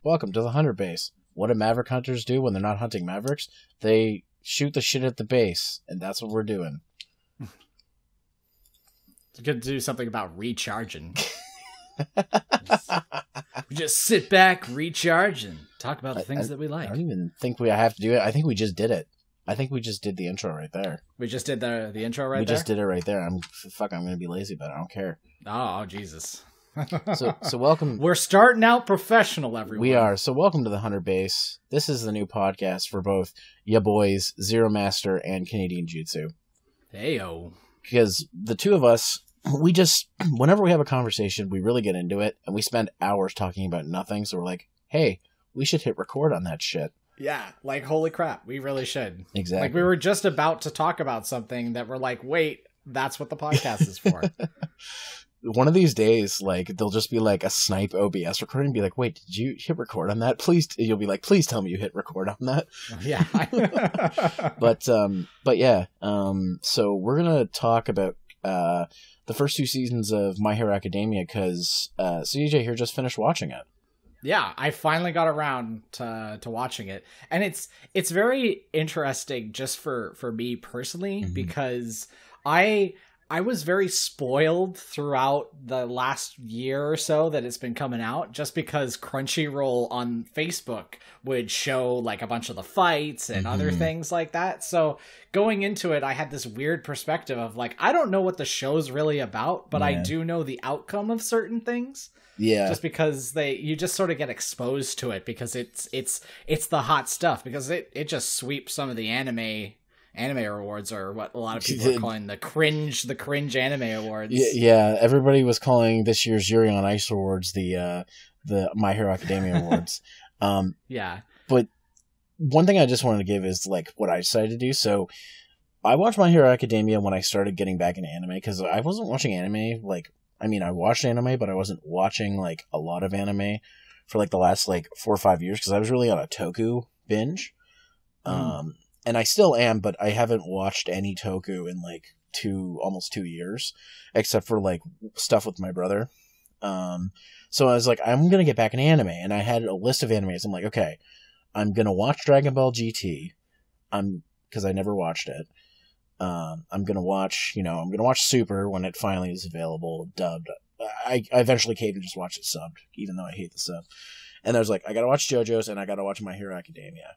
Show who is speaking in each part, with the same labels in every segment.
Speaker 1: Welcome to the Hunter Base. What do Maverick Hunters do when they're not hunting Mavericks? They shoot the shit at the base, and that's what we're doing.
Speaker 2: It's good to do something about recharging. We just sit back, recharge, and talk about the things that we like.
Speaker 1: I don't even think we have to do it. I think we just did it. I think we just did the intro right there.
Speaker 2: We just did the intro right there?
Speaker 1: We just did it right there. I'm going to be lazy, but I don't care.
Speaker 2: Oh, Jesus.
Speaker 1: So welcome.
Speaker 2: We're starting out professional, everyone.
Speaker 1: We are. So welcome to the Hunter Base. This is the new podcast for both ya boys, Zeromaster, and Canadian Jutsu.
Speaker 2: Heyo.
Speaker 1: Because the two of us, we just, whenever we have a conversation, we really get into it, and we spend hours talking about nothing, so we're like, hey, we should hit record on that shit.
Speaker 2: Yeah, like, holy crap, we really should.
Speaker 1: Exactly.
Speaker 2: Like, we were just about to talk about something that we're like, wait, that's what the podcast is for.
Speaker 1: One of these days, like, there'll just be like a snipe OBS recording and be like, wait, did you hit record on that? Please, you'll be like, please tell me you hit record on that.
Speaker 2: Yeah.
Speaker 1: But yeah, so we're going to talk about, the first two seasons of My Hero Academia, because, CJ here just finished watching it.
Speaker 2: Yeah, I finally got around to watching it. And it's very interesting just for me personally, because I was very spoiled throughout the last year or so that it's been coming out, just because Crunchyroll on Facebook would show like a bunch of the fights and other things like that. So going into it, I had this weird perspective of like, I don't know what the show's really about, but I do know the outcome of certain things.
Speaker 1: Yeah.
Speaker 2: Just because you just sort of get exposed to it because it's the hot stuff, because it just sweeps some of the anime awards, or what a lot of people are calling the cringe anime awards.
Speaker 1: Yeah, everybody was calling this year's Yuri on Ice awards the My Hero Academia awards.
Speaker 2: Yeah.
Speaker 1: But one thing I just wanted to give is like what I decided to do. So I watched My Hero Academia when I started getting back into anime, because I wasn't watching anime. Like, I mean, I watched anime, but I wasn't watching like a lot of anime for like the last like 4 or 5 years, because I was really on a Toku binge. And I still am, but I haven't watched any Toku in like almost 2 years, except for like stuff with my brother. So I was like, I'm going to get back in anime. And I had a list of animes. I'm like, okay, I'm going to watch Dragon Ball GT. Cause I never watched it. I'm going to watch Super when it finally is available, dubbed. I eventually caved and just watched it subbed, even though I hate the sub. And I was like, I got to watch JoJo's and I got to watch My Hero Academia.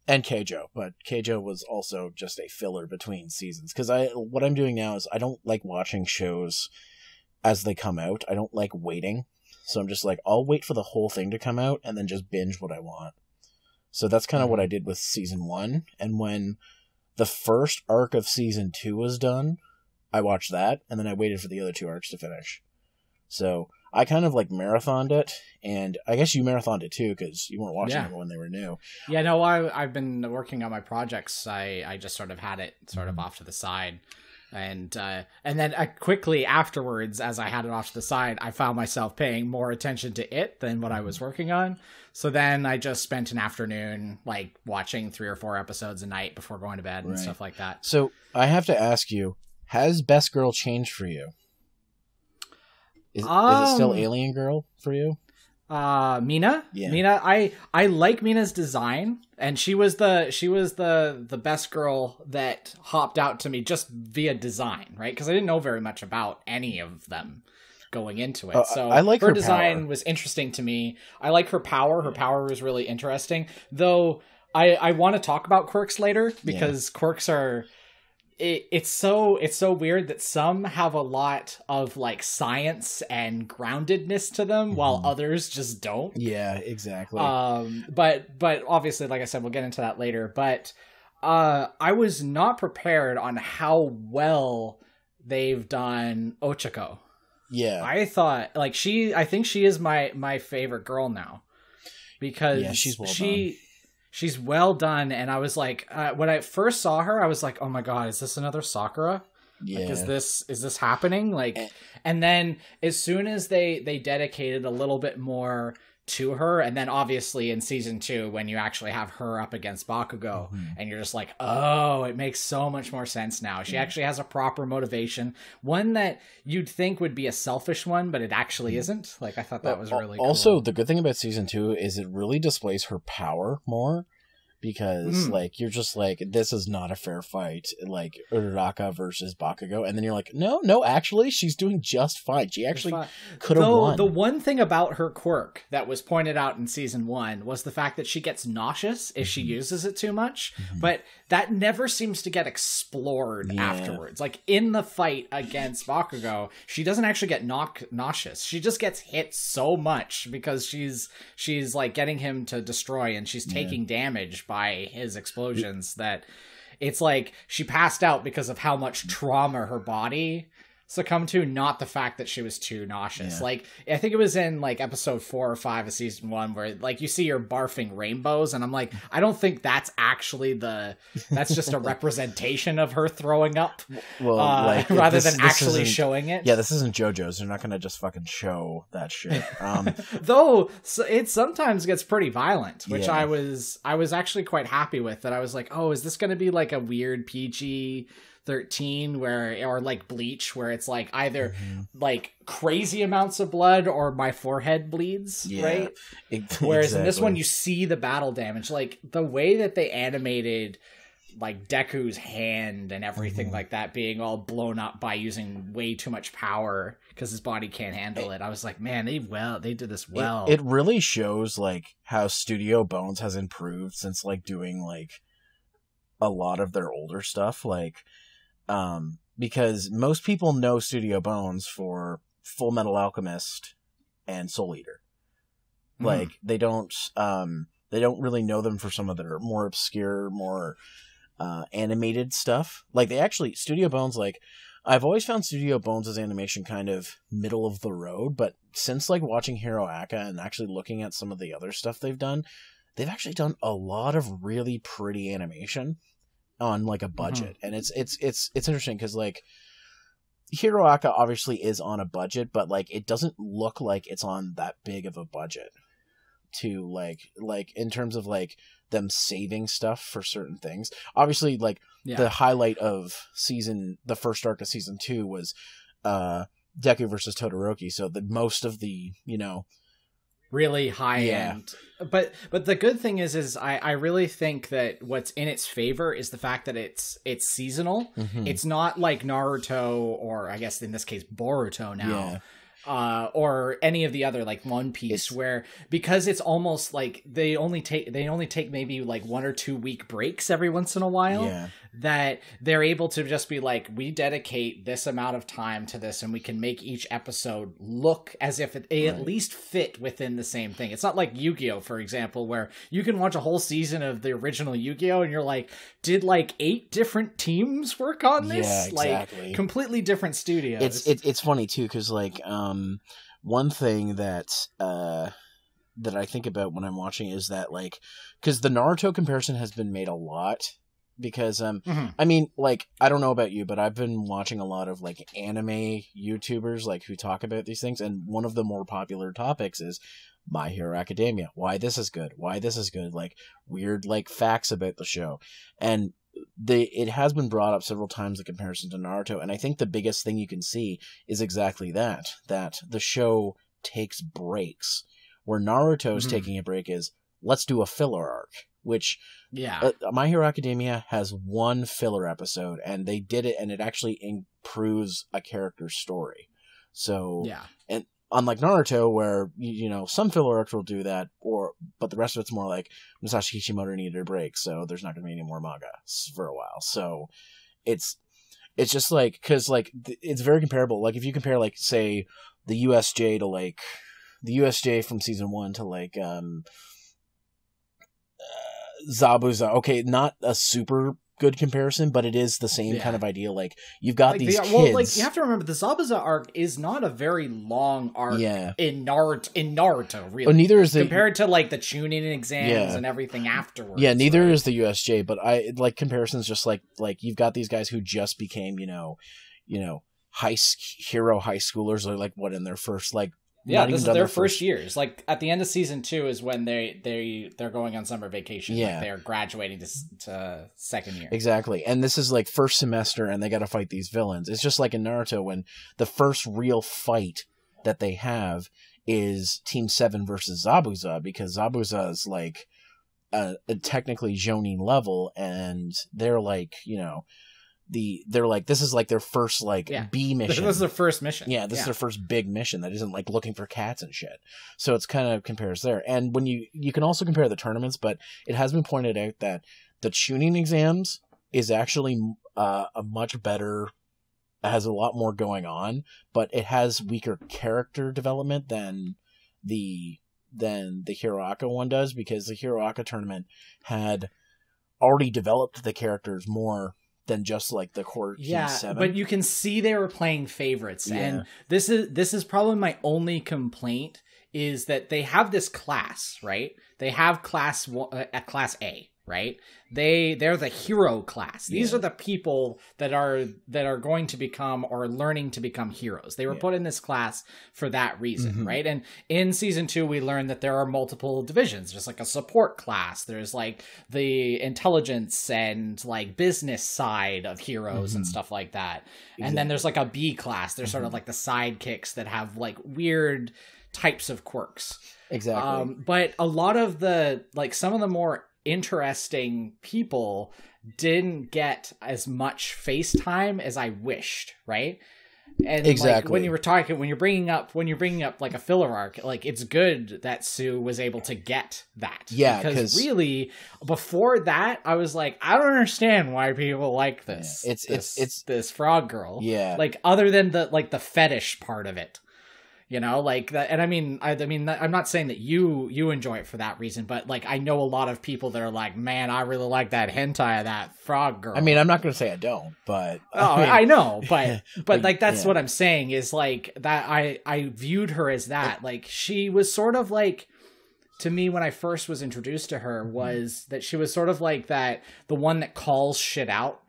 Speaker 1: And Keijo, but Keijo was also just a filler between seasons. Because what I'm doing now is I don't like watching shows as they come out. I don't like waiting. So I'm just like, I'll wait for the whole thing to come out and then just binge what I want. So that's kind of what I did with season 1. And when the first arc of season 2 was done, I watched that, and then I waited for the other 2 arcs to finish. So I kind of like marathoned it, and I guess you marathoned it too, because you weren't watching it when they were new.
Speaker 2: Yeah, no, I've been working on my projects. I just sort of had it sort of off to the side. And then quickly afterwards, as I had it off to the side, I found myself paying more attention to it than what I was working on. So then I just spent an afternoon like watching 3 or 4 episodes a night before going to bed and stuff like that. So
Speaker 1: I have to ask you, has Best Girl changed for you? Is it still Alien Girl for you?
Speaker 2: Mina? Yeah. Mina, I like Mina's design, and she was the best girl that hopped out to me just via design, right? Because I didn't know very much about any of them going into it. So
Speaker 1: I like her
Speaker 2: design
Speaker 1: power.
Speaker 2: Was interesting to me. I like her power. Her power was really interesting. Though I want to talk about quirks later, because quirks are it's so weird that some have a lot of like science and groundedness to them while others just don't.
Speaker 1: Yeah, exactly.
Speaker 2: But obviously, like I said, we'll get into that later. But I was not prepared on how well they've done Ochako.
Speaker 1: Yeah.
Speaker 2: I thought like I think she is my favorite girl now, because
Speaker 1: she's well done.
Speaker 2: She's well done, and I was like, when I first saw her, I was like, oh my god, is this another Sakura? Yeah. Like, is this happening? Like, and then as soon as they dedicated a little bit more to her. And then obviously in season 2, when you actually have her up against Bakugo, and you're just like, oh, it makes so much more sense now. She actually has a proper motivation, one that you'd think would be a selfish one, but it actually isn't. Like, I thought that was really cool.
Speaker 1: Also, the good thing about season 2 is it really displays her power more. Because, like, you're just like, this is not a fair fight, like, Uraraka versus Bakugo. And then you're like, no, actually, she's doing just fine. She actually could have won.
Speaker 2: The one thing about her quirk that was pointed out in season 1 was the fact that she gets nauseous if she uses it too much. But that never seems to get explored afterwards. Like, in the fight against Bakugo, she doesn't actually get nauseous. She just gets hit so much because she's like, getting him to destroy, and she's taking damage by his explosions, that it's like she passed out because of how much trauma her body succumbed to, not the fact that she was too nauseous. Like, I think it was in like episode 4 or 5 of season 1 where like you see her barfing rainbows, and I'm like, I don't think that's actually that's just a representation of her throwing up, rather than actually showing it.
Speaker 1: Yeah, this isn't JoJo's. They're not gonna just fucking show that shit.
Speaker 2: Though it sometimes gets pretty violent, which I was actually quite happy with. That I was like, oh, is this gonna be like a weird PG-13 or like Bleach, where it's like either like crazy amounts of blood or my forehead bleeds, right? Whereas in this one, you see the battle damage. Like, the way that they animated like Deku's hand and everything like that being all blown up by using way too much power because his body can't handle it. I was like, man, they did this well.
Speaker 1: It really shows like how Studio Bones has improved since like doing like a lot of their older stuff, like because most people know Studio Bones for Full Metal Alchemist and Soul Eater. Like, they don't really know them for some of their more obscure, more animated stuff. Like, Studio Bones, like, I've always found Studio Bones' animation kind of middle of the road, but since like watching Hero Aka and actually looking at some of the other stuff they've actually done a lot of really pretty animation on like a budget. And it's interesting because like Hero Aka obviously is on a budget, but like it doesn't look like it's on that big of a budget to like in terms of like them saving stuff for certain things. Obviously, like the highlight of the first arc of season 2 was Deku versus Todoroki, so the most of the,
Speaker 2: really high end. But the good thing is I really think that what's in its favor is the fact that it's seasonal. It's not like Naruto, or I guess in this case Boruto now. Or any of the other like One Piece, where because it's almost like they only take maybe like 1 or 2 week breaks every once in a while, that they're able to just be like, we dedicate this amount of time to this, and we can make each episode look as if it at least fit within the same thing. It's not like Yu-Gi-Oh, for example, where you can watch a whole season of the original Yu-Gi-Oh and you're like, did like 8 different teams work on this?
Speaker 1: Yeah, exactly.
Speaker 2: Like completely different studios.
Speaker 1: It's funny too, because like one thing that I think about when I'm watching is that like, because the Naruto comparison has been made a lot, because I mean, like, I don't know about you, but I've been watching a lot of like anime YouTubers like who talk about these things, and one of the more popular topics is My Hero Academia, why this is good, like weird like facts about the show. And it has been brought up several times, the comparison to Naruto, and I think the biggest thing you can see is exactly that the show takes breaks. Where Naruto's taking a break is, let's do a filler arc, which My Hero Academia has 1 filler episode, and they did it, and it actually improves a character's story. So and unlike Naruto, where some filler arcs will do that, but the rest of it's more like Masashi Kishimoto needed a break, so there's not going to be any more manga for a while. So it's just like, because like it's very comparable. Like if you compare like say the USJ to like the USJ from season 1 to like Zabuza. Okay, not a super good comparison, but it is the same kind of idea. Like you've got like these kids. Well, like
Speaker 2: you have to remember, the Zabuza arc is not a very long arc in Naruto, really.
Speaker 1: Well, neither is
Speaker 2: compared to like the Chunin exams and everything afterwards.
Speaker 1: Yeah, neither is the USJ, but I like comparisons. Just like you've got these guys who just became hero high schoolers, or like what in their first like
Speaker 2: Yeah, this is their first years. Like at the end of season 2 is when they're going on summer vacation.
Speaker 1: Yeah,
Speaker 2: like, they're graduating to second year.
Speaker 1: Exactly, and this is like first semester, and they got to fight these villains. It's just like in Naruto when the first real fight that they have is Team 7 versus Zabuza, because Zabuza is like a technically Jonin level, and they're like, you know, they're like, this is like their first like B mission.
Speaker 2: This is their first mission.
Speaker 1: Yeah, this is their first big mission that isn't like looking for cats and shit. So it's kind of compares there. And when you can also compare the tournaments, but it has been pointed out that the tuning exams is actually a much better, has a lot more going on, but it has weaker character development than the Hiroaka one does, because the Hiroaka tournament had already developed the characters more than just like the core Team 7.
Speaker 2: But you can see they were playing favorites, and this is probably my only complaint, is that they have this class, right? They have class A, right? They're the hero class. These are the people that are going to become or learning to become heroes. They were put in this class for that reason, right? And in season 2, we learned that there are multiple divisions. There's like a support class. There's like the intelligence and like business side of heroes and stuff like that. Exactly. And then there's like a B class. There's sort of like the sidekicks that have like weird types of quirks.
Speaker 1: Exactly.
Speaker 2: But a lot of the, like, some of the more interesting people didn't get as much face time as I wished, right? And like, when you're bringing up like a filler arc, like, it's good that Sue was able to get that.
Speaker 1: Yeah,
Speaker 2: because really before that I was like, I don't understand why people like this. It's this frog girl.
Speaker 1: Yeah.
Speaker 2: Like, other than the fetish part of it. You know, like that, and I mean, I'm not saying that you enjoy it for that reason, but like, I know a lot of people that are like, man, I really like that hentai of that frog girl.
Speaker 1: I mean, I'm not going to say I don't, but
Speaker 2: I know, but like, that's what I'm saying is like that. I viewed her as that. Like, she was sort of like, to me, when I first was introduced to her, was that she was sort of like that, the one that calls shit out.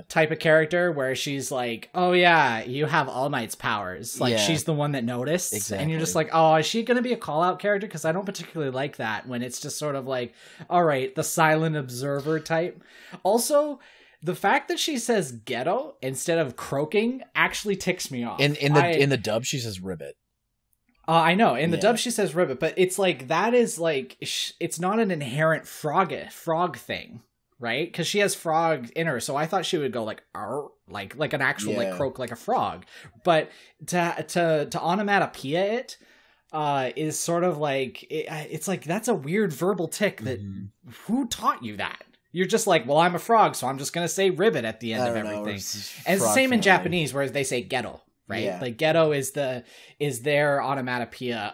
Speaker 2: Type of character, where she's like, oh yeah, you have All Might's powers. Like, she's the one that noticed. Exactly. And you're just like, oh, is she going to be a call out character? Because I don't particularly like that when it's just sort of like, all right, the silent observer type. Also, the fact that she says ghetto instead of croaking actually ticks me off.
Speaker 1: In the dub, she says ribbit.
Speaker 2: I know. In the dub, she says ribbit, but it's like, that is like, it's not an inherent frog thing. Right? Because she has frog in her, so I thought she would go like "arr," like an actual like croak like a frog. But to onomatopoeia it is sort of like, it's like, that's a weird verbal tick that who taught you that? You're just like, well, I'm a frog, so I'm just gonna say ribbit at the end of everything. And it's the same in Japanese, whereas they say ghetto, right? Yeah. Like, ghetto is their onomatopoeia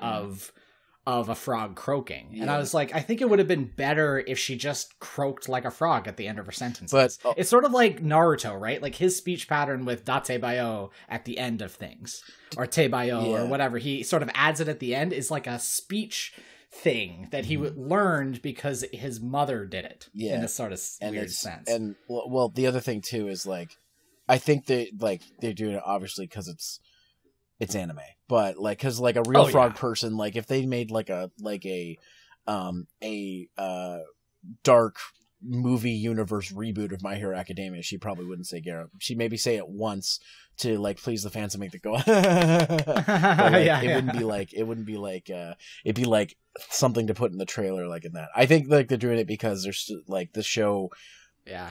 Speaker 2: of a frog croaking. And I was like, I think it would have been better if she just croaked like a frog at the end of her sentences. But it's sort of like Naruto, right? Like, his speech pattern with datebayo at the end of things, or tebayo or whatever, he sort of adds it at the end, is like a speech thing that he learned because his mother did it in a sort of weird sense.
Speaker 1: And well, the other thing too is, like, I think they're doing it obviously because it's anime, but like, because like a real frog person, like if they made like a dark movie universe reboot of My Hero Academia, she probably wouldn't say Garrett. She'd maybe say it once to like please the fans and make it go. It wouldn't be like it'd be like something to put in the trailer, like in that. I think like they're doing it because there's like the show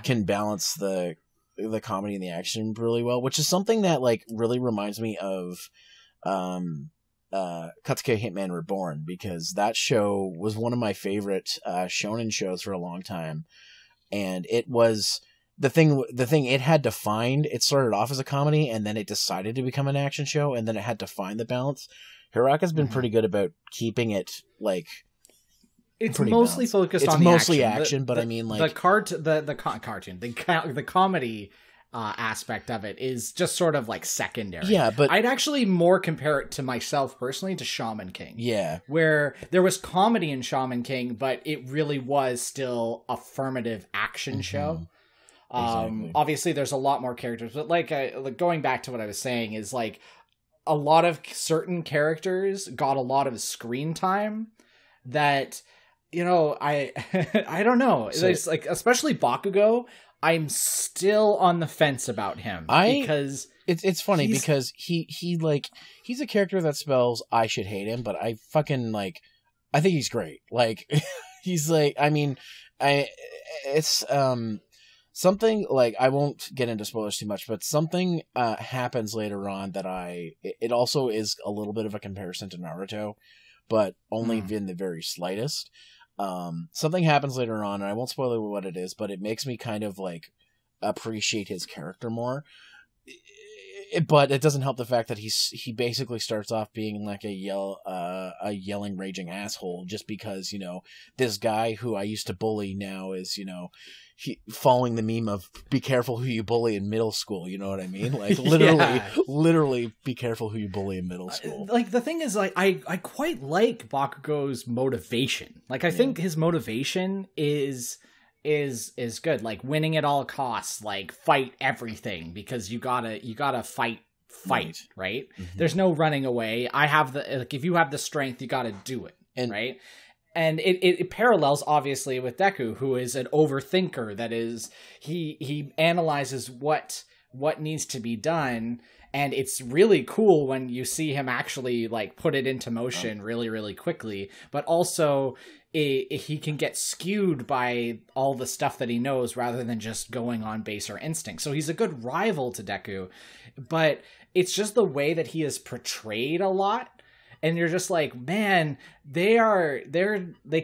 Speaker 1: can balance the comedy and the action really well, which is something that like really reminds me of Katsuki Hitman Reborn, because that show was one of my favorite shonen shows for a long time, and it was the thing it had to find. It started off as a comedy, and then it decided to become an action show, and then it had to find the balance. Hiraka's been pretty good about keeping it like
Speaker 2: it's mostly balanced. Focused
Speaker 1: it's
Speaker 2: on the
Speaker 1: mostly
Speaker 2: action,
Speaker 1: but I mean, like
Speaker 2: the comedy aspect of it is just sort of like secondary.
Speaker 1: Yeah, but
Speaker 2: I'd actually more compare it to myself personally to Shaman King.
Speaker 1: Yeah,
Speaker 2: where there was comedy in Shaman King, but it really was still affirmative action show. Exactly. Obviously, there's a lot more characters, but like going back to what I was saying is like, a lot of certain characters got a lot of screen time that, you know, I I don't know.
Speaker 1: So,
Speaker 2: It's like, especially Bakugo, I'm still on the fence about him because
Speaker 1: it's funny because he's a character that spells I should hate him, but I fucking like I think he's great. Like he's like it's something like I won't get into spoilers too much, but something happens later on that it also is a little bit of a comparison to Naruto, but only in the very slightest. Something happens later on, and I won't spoil what it is, but it makes me kind of like appreciate his character more. But it doesn't help the fact that he basically starts off being like a yelling, raging asshole just because, you know, this guy who I used to bully now is, you know, following the meme of be careful who you bully in middle school. You know what I mean? Like literally be careful who you bully in middle school.
Speaker 2: Like the thing is, like, I quite like Bakugo's motivation. Like I think his motivation is good, like winning at all costs, like fight everything because you gotta fight, right? Mm-hmm. There's no running away. If you have the strength, you gotta do it, right? And it parallels obviously with Deku, who is an overthinker. That is, he analyzes what needs to be done, and it's really cool when you see him actually like put it into motion really, really quickly. But also, he can get skewed by all the stuff that he knows rather than just going on baser instinct. So he's a good rival to Deku, but it's just the way that he is portrayed a lot. And you're just like, man, they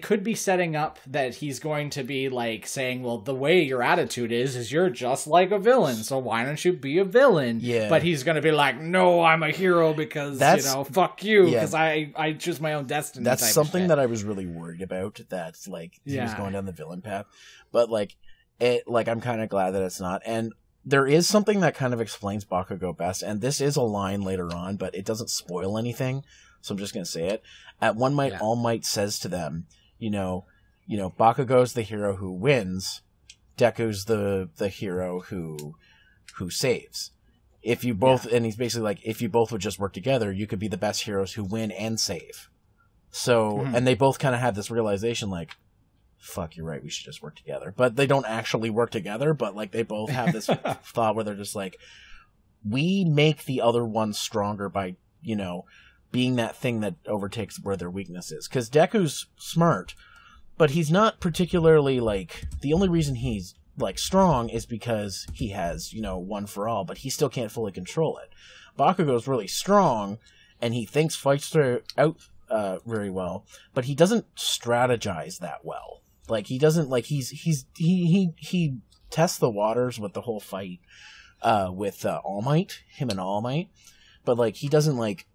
Speaker 2: could be setting up that he's going to be like saying, well, the way your attitude is you're just like a villain, so why don't you be a villain? Yeah. But he's going to be like, no, I'm a hero because, fuck you, because I choose my own destiny.
Speaker 1: That's something that I was really worried about, that like he was going down the villain path. But I'm kind of glad that it's not. And there is something that kind of explains Bakugo best, and this is a line later on, but it doesn't spoil anything. So I'm just going to say it. At One Might, All Might says to them, you know, Bakugo's the hero who wins. Deku's the hero who saves. If you both, and he's basically like, if you both would just work together, you could be the best heroes who win and save. So, and they both kind of have this realization like, fuck, you're right, we should just work together. But they don't actually work together, but like they both have this thought where they're just like, we make the other one stronger by, you know, being that thing that overtakes where their weakness is. Because Deku's smart, but he's not particularly, like, the only reason he's, like, strong is because he has, you know, one for all, but he still can't fully control it. Bakugo's really strong, and he thinks fights out very well, but he doesn't strategize that well. Like, he doesn't, like, he tests the waters with the whole fight with All Might, him and All Might, but, like, he doesn't, like,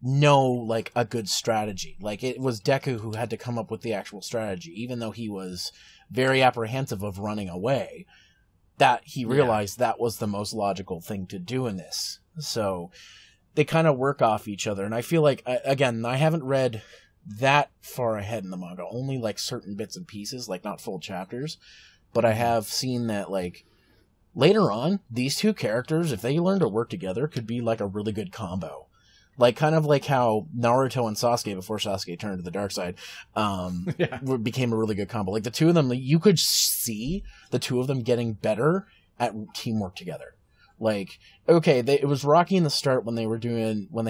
Speaker 1: know like a good strategy. Like it was Deku who had to come up with the actual strategy, even though he was very apprehensive of running away, that he realized that was the most logical thing to do in this. So they kind of work off each other. And I feel like, again, I haven't read that far ahead in the manga, only like certain bits and pieces, like not full chapters, but I have seen that like later on, these two characters, if they learn to work together, could be like a really good combo. Like, kind of like how Naruto and Sasuke, before Sasuke turned to the dark side, became a really good combo. Like, the two of them, you could see the two of them getting better at teamwork together. Like, okay, it was rocky in the start when they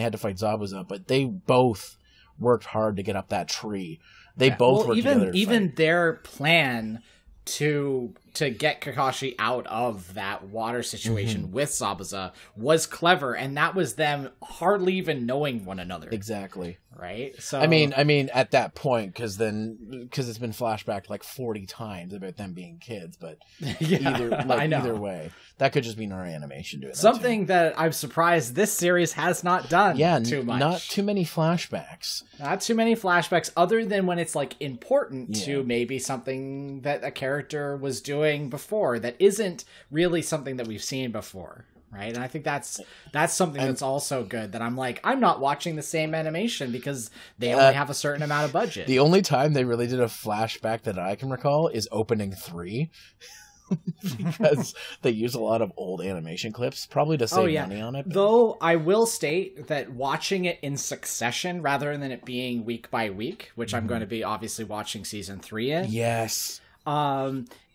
Speaker 1: had to fight Zabuza, but they both worked hard to get up that tree. They both worked together.
Speaker 2: Even their plan to get Kakashi out of that water situation with Zabuza was clever, and that was them hardly even knowing one another.
Speaker 1: Exactly.
Speaker 2: Right? So
Speaker 1: I mean at that point, because it's been flashbacked like 40 times about them being kids, but either way, that could just be our animation doing
Speaker 2: something that I'm surprised this series has not done too much.
Speaker 1: Not too many flashbacks.
Speaker 2: Not too many flashbacks, other than when it's like important to maybe something that a character was doing before that isn't really something that we've seen before, right? And I think that's something that's also good, that I'm like, I'm not watching the same animation because they only have a certain amount of budget.
Speaker 1: The only time they really did a flashback that I can recall is opening 3. because they use a lot of old animation clips, probably to save money on it.
Speaker 2: Though I will state that watching it in succession rather than it being week by week, which I'm going to be obviously watching season 3 in.
Speaker 1: Yes.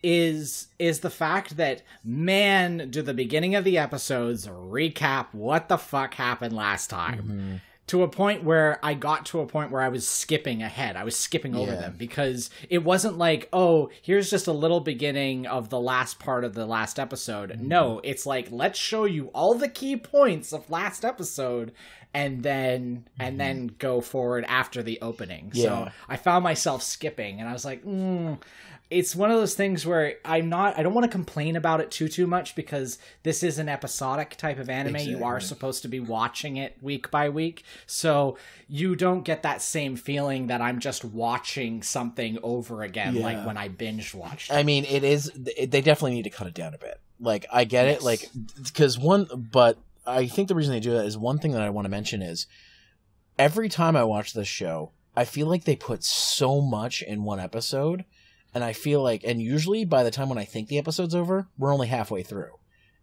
Speaker 2: Is the fact that, man, do the beginning of the episodes recap what the fuck happened last time. To a point where I got to a point where I was skipping ahead. I was skipping over them because it wasn't like, oh, here's just a little beginning of the last part of the last episode. No, it's like, let's show you all the key points of last episode and then go forward after the opening. So I found myself skipping and I was like, it's one of those things where I don't want to complain about it too much because this is an episodic type of anime. Exactly. You are supposed to be watching it week by week. So you don't get that same feeling that I'm just watching something over again, like when I binge watched it.
Speaker 1: I mean, they definitely need to cut it down a bit. Like, I get it. Like, but I think the reason they do that is one thing that I want to mention is every time I watch this show, I feel like they put so much in one episode. And I feel like, and usually by the time when I think the episode's over, we're only halfway through.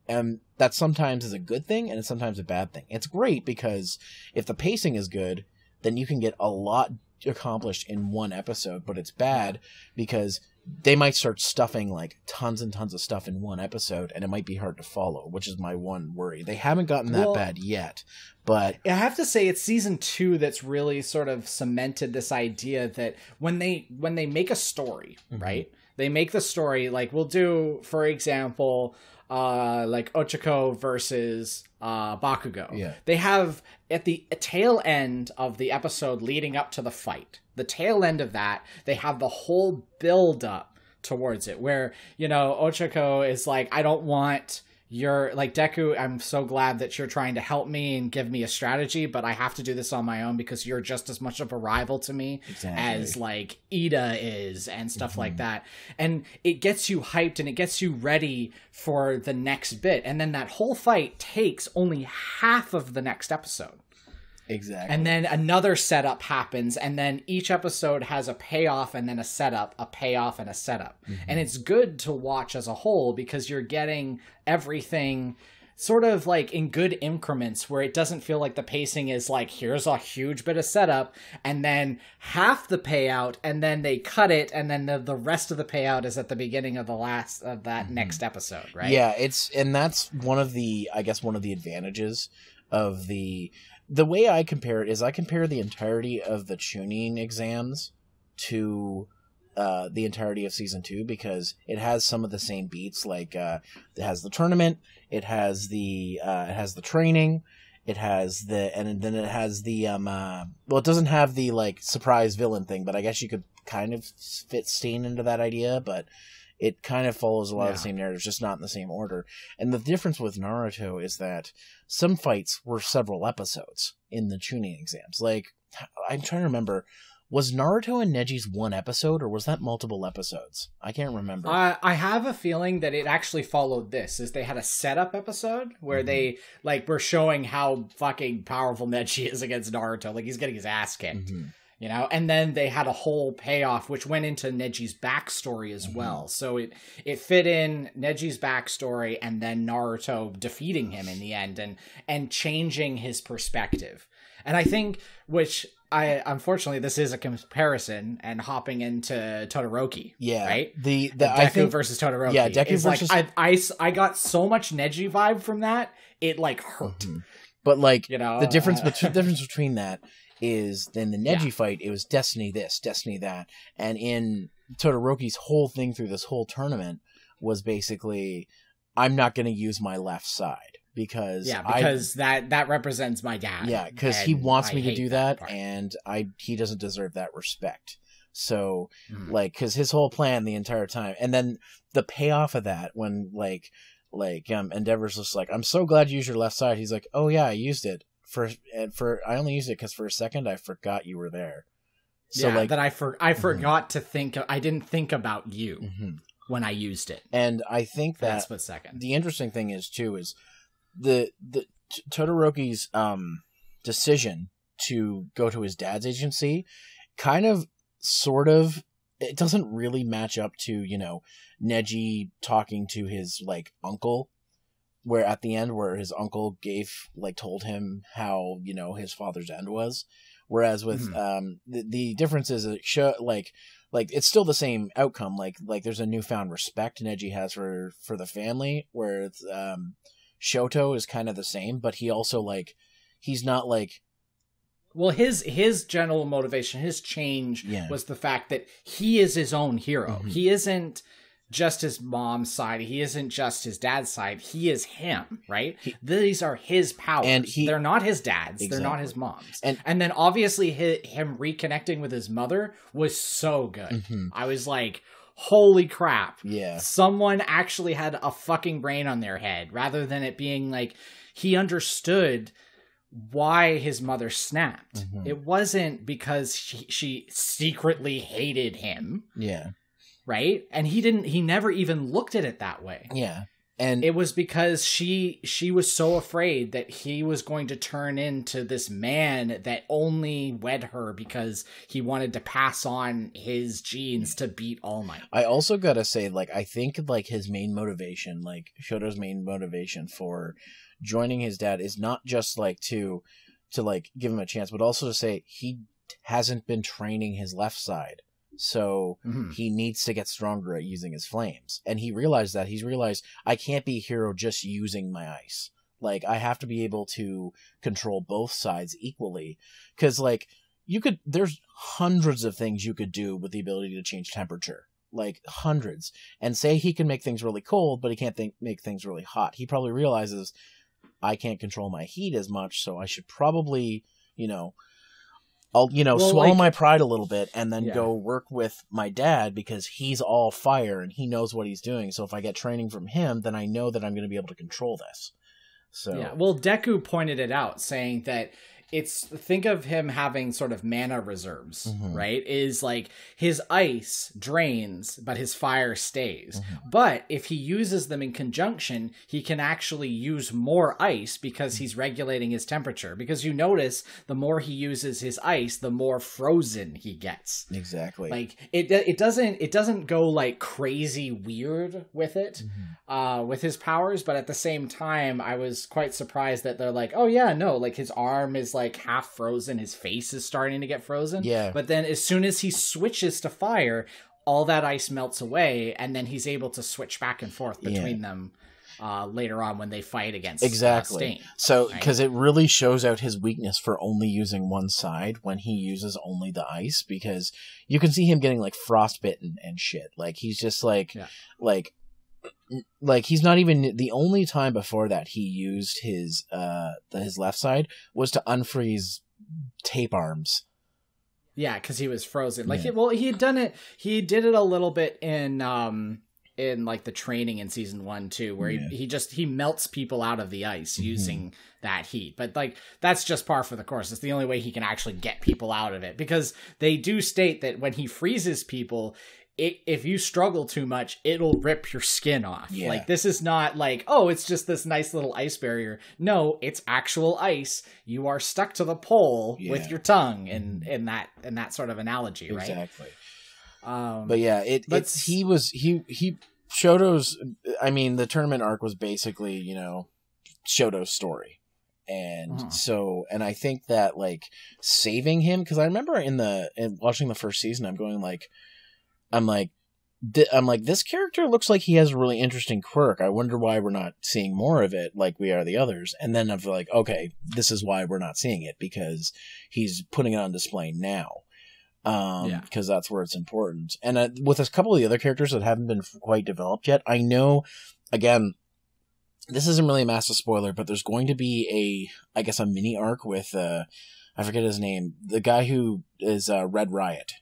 Speaker 1: And that sometimes is a good thing, and it's sometimes a bad thing. It's great because if the pacing is good, then you can get a lot accomplished in one episode. But it's bad because they might start stuffing like tons and tons of stuff in one episode, and it might be hard to follow, which is my one worry. They haven't gotten that bad yet. But
Speaker 2: I have to say it's season 2 that's really sort of cemented this idea that when they make a story, right? They make the story like we'll do, for example, like Ochako versus Bakugo. Yeah. They have at the tail end of the episode leading up to the fight. The tail end of that, they have the whole build up towards it where, Ochako is like, I don't want your, like, Deku, I'm so glad that you're trying to help me and give me a strategy, but I have to do this on my own because you're just as much of a rival to me as, like, Ida is and stuff like that. And it gets you hyped and it gets you ready for the next bit. And then that whole fight takes only half of the next episode.
Speaker 1: Exactly.
Speaker 2: And then another setup happens, and then each episode has a payoff and then a setup, a payoff and a setup. And it's good to watch as a whole because you're getting everything sort of like in good increments where it doesn't feel like the pacing is like, here's a huge bit of setup and then half the payout and then they cut it and then the rest of the payout is at the beginning of the last of that next episode, right?
Speaker 1: Yeah, and that's one of the advantages of the way I compare it is I compare the entirety of the Chunin exams to the entirety of season 2 because it has some of the same beats. Like it has the tournament, it has the training, it has and then it has the well, it doesn't have the like surprise villain thing, but I guess you could kind of fit Stain into that idea, but it kind of follows a lot of the same narratives, just not in the same order. And the difference with Naruto is that some fights were several episodes in the Chunin exams. Like, I'm trying to remember, was Naruto and Neji's one episode, or was that multiple episodes? I can't remember.
Speaker 2: I have a feeling that it actually followed this, is they had a setup episode where they, like, were showing how fucking powerful Neji is against Naruto. Like, he's getting his ass kicked. And then they had a whole payoff which went into Neji's backstory as well. So it fit in Neji's backstory and then Naruto defeating him in the end and changing his perspective. And I think, which unfortunately this is a comparison and hopping into Todoroki. Yeah. Right? The Deku versus Todoroki. Yeah, Deku versus like I got so much Neji vibe from that, it like hurt.
Speaker 1: But like the difference between that is then the Neji fight, it was destiny this, destiny that. And in Todoroki's whole thing through this whole tournament was basically, I'm not going to use my left side because that represents my dad. Yeah, because he wants me to do that and he doesn't deserve that respect. So like, because his whole plan the entire time, and then the payoff of that when like Endeavor's just like, I'm so glad you used your left side. He's like, oh yeah, I used it. I only used it because for a second I forgot you were there. So like that I forgot to think. I didn't think about you when I used it. And I think that split second. The interesting thing is too is the Todoroki's decision to go to his dad's agency kind of sort of it doesn't really match up to, you know, Neji talking to his like uncle, where at the end where his uncle told him how, you know, his father's end was. Whereas with the difference is like it's still the same outcome. Like there's a newfound respect Neji has for the family, where Shoto is kind of the same, but he also like he's not like.
Speaker 2: Well, his general motivation, his change was the fact that he is his own hero. Mm-hmm. He isn't just his mom's side. He isn't just his dad's side. He is him, right? These are his powers. And they're not his dad's. Exactly. They're not his mom's. And then obviously him reconnecting with his mother was so good. Mm-hmm. I was like, holy crap.
Speaker 1: Yeah.
Speaker 2: Someone actually had a fucking brain on their head, rather than it being like he understood why his mother snapped. Mm-hmm. It wasn't because she secretly hated him.
Speaker 1: Yeah.
Speaker 2: Right? And he never even looked at it that way.
Speaker 1: Yeah. And
Speaker 2: it was because she was so afraid that he was going to turn into this man that only wed her because he wanted to pass on his genes to beat All Might.
Speaker 1: I also gotta say, like, I think like his main motivation, like Shoto's main motivation for joining his dad is not just like to like give him a chance, but also to say he hasn't been training his left side. So he needs to get stronger at using his flames. And he realized that. He's realized, I can't be a hero just using my ice. Like, I have to be able to control both sides equally. Because, like, there's hundreds of things you could do with the ability to change temperature. Like, hundreds. And say he can make things really cold, but he can't make things really hot. He probably realizes, I can't control my heat as much, so I should probably, you know... I'll, swallow my pride a little bit and then go work with my dad because he's all fire and he knows what he's doing. So if I get training from him, then I know that I'm going to be able to control this. So
Speaker 2: yeah, well, Deku pointed it out, saying that think of him having sort of mana reserves, right? Is like his ice drains, but his fire stays. But if he uses them in conjunction, he can actually use more ice because he's regulating his temperature. Because you notice the more he uses his ice, the more frozen he gets.
Speaker 1: Exactly.
Speaker 2: Like it doesn't go like crazy weird with it, with his powers. But at the same time, I was quite surprised that they're like, oh yeah, no, like his arm is like half frozen, his face is starting to get frozen.
Speaker 1: Yeah.
Speaker 2: But then as soon as he switches to fire, all that ice melts away, and then he's able to switch back and forth between them later on when they fight against Stain.
Speaker 1: So, because it really shows out his weakness for only using one side when he uses only the ice, because you can see him getting like frostbitten and shit. Like he's just like he's not even the only time before that he used his left side was to unfreeze tape arms.
Speaker 2: Yeah, because he was frozen. Like, he had done it. He did it a little bit in like the training in season 1 too, where he melts people out of the ice using that heat. But like that's just par for the course. It's the only way he can actually get people out of it, because they do state that when he freezes people, if you struggle too much, it'll rip your skin off. Yeah. Like, this is not like, oh, it's just this nice little ice barrier. No, it's actual ice. You are stuck to the pole with your tongue, in that sort of analogy, right?
Speaker 1: Exactly. But yeah, Shoto's, I mean, the tournament arc was basically, you know, Shoto's story. And so, and I think that like saving him, because I remember in watching the first season, I'm like, this character looks like he has a really interesting quirk. I wonder why we're not seeing more of it like we are the others. And then I'm like, okay, this is why we're not seeing it, because he's putting it on display now. Because that's where it's important. And with a couple of the other characters that haven't been quite developed yet, I know, again, this isn't really a massive spoiler, but there's going to be a mini arc with, I forget his name, the guy who is Red Riot.